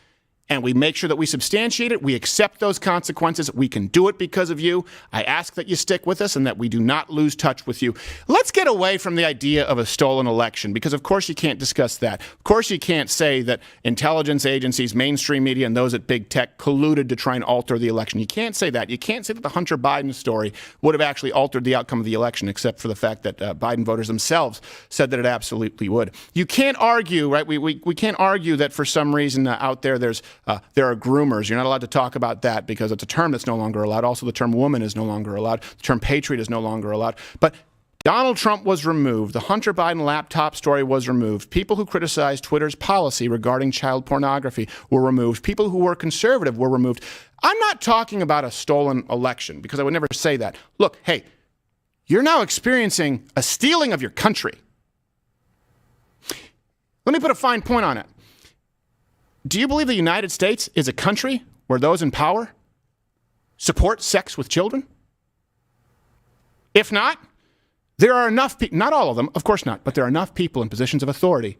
and we make sure that we substantiate it, we accept those consequences. We can do it because of you. I ask that you stick with us and that we do not lose touch with you. Let's get away from the idea of a stolen election, because of course you can't discuss that. Of course you can't say that intelligence agencies, mainstream media, and those at big tech colluded to try and alter the election. You can't say that. You can't say that the Hunter Biden story would have actually altered the outcome of the election, except for the fact that Biden voters themselves said that it absolutely would. You can't argue, right? We can't argue that for some reason out there there are groomers. You're not allowed to talk about that because it's a term that's no longer allowed. Also, the term woman is no longer allowed. The term patriot is no longer allowed. But Donald Trump was removed. The Hunter Biden laptop story was removed. People who criticized Twitter's policy regarding child pornography were removed. People who were conservative were removed. I'm not talking about a stolen election because I would never say that. Look, hey, you're now experiencing a stealing of your country. Let me put a fine point on it. Do you believe the United States is a country where those in power support sex with children? If not, there are enough people, not all of them, of course not, but there are enough people in positions of authority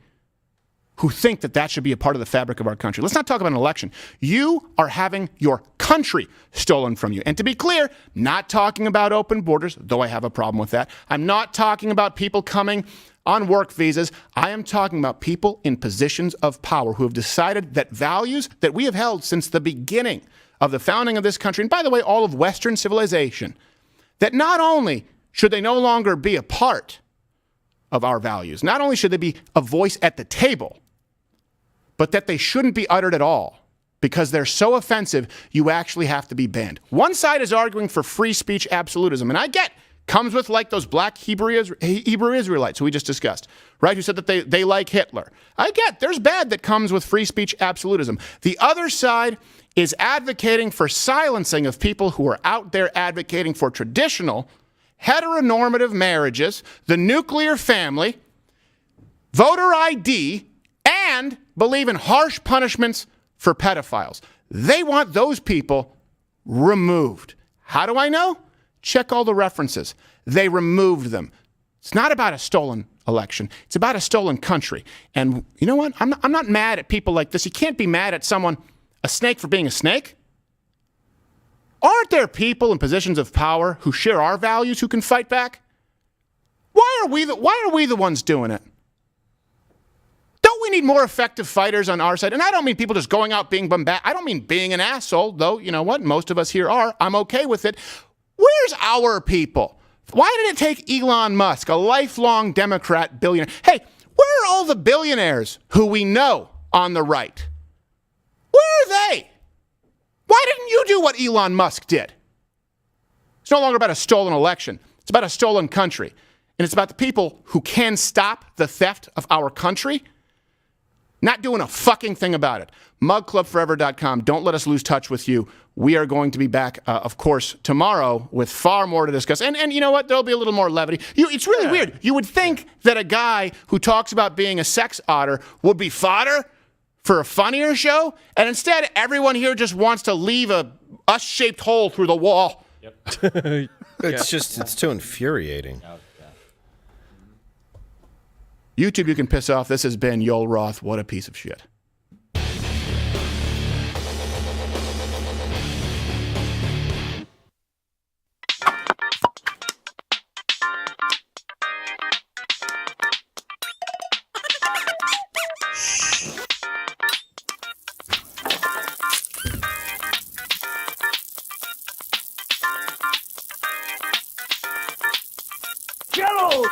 who think that that should be a part of the fabric of our country. Let's not talk about an election. You are having your country stolen from you. And to be clear, not talking about open borders, though I have a problem with that. I'm not talking about people coming on work visas. I am talking about people in positions of power who have decided that values that we have held since the beginning of the founding of this country, and by the way, all of Western civilization, that not only should they no longer be a part of our values, not only should they be a voice at the table, but that they shouldn't be uttered at all because they're so offensive, you actually have to be banned. One side is arguing for free speech absolutism, and I get comes with like those black Hebrew Israelites who we just discussed, right? Who said that they like Hitler. I get there's bad that comes with free speech absolutism. The other side is advocating for silencing of people who are out there advocating for traditional heteronormative marriages, the nuclear family, voter ID, and believe in harsh punishments for pedophiles. They want those people removed. How do I know? Check all the references. They removed them. It's not about a stolen election. It's about a stolen country. And you know what? I'm not mad at people like this. You can't be mad at someone, a snake, for being a snake. Aren't there people in positions of power who share our values who can fight back? Why are we the ones doing it? Don't we need more effective fighters on our side? And I don't mean people just going out being bombastic. I don't mean being an asshole, though, you know what? Most of us here are. I'm okay with it. Where's our people? Why did it take Elon Musk, a lifelong Democrat billionaire? Hey, where are all the billionaires who we know on the right? Where are they? Why didn't you do what Elon Musk did? It's no longer about a stolen election. It's about a stolen country. And it's about the people who can stop the theft of our country not doing a fucking thing about it. MugClubForever.com. Don't let us lose touch with you. We are going to be back, of course, tomorrow with far more to discuss. And you know what? There'll be a little more levity. It's really weird. You would think that a guy who talks about being a sex otter would be fodder for a funnier show. And instead, everyone here just wants to leave a us-shaped hole through the wall. Yep. It's too infuriating. YouTube, you can piss off. This has been YOEL Roth. What a piece of shit. Jello!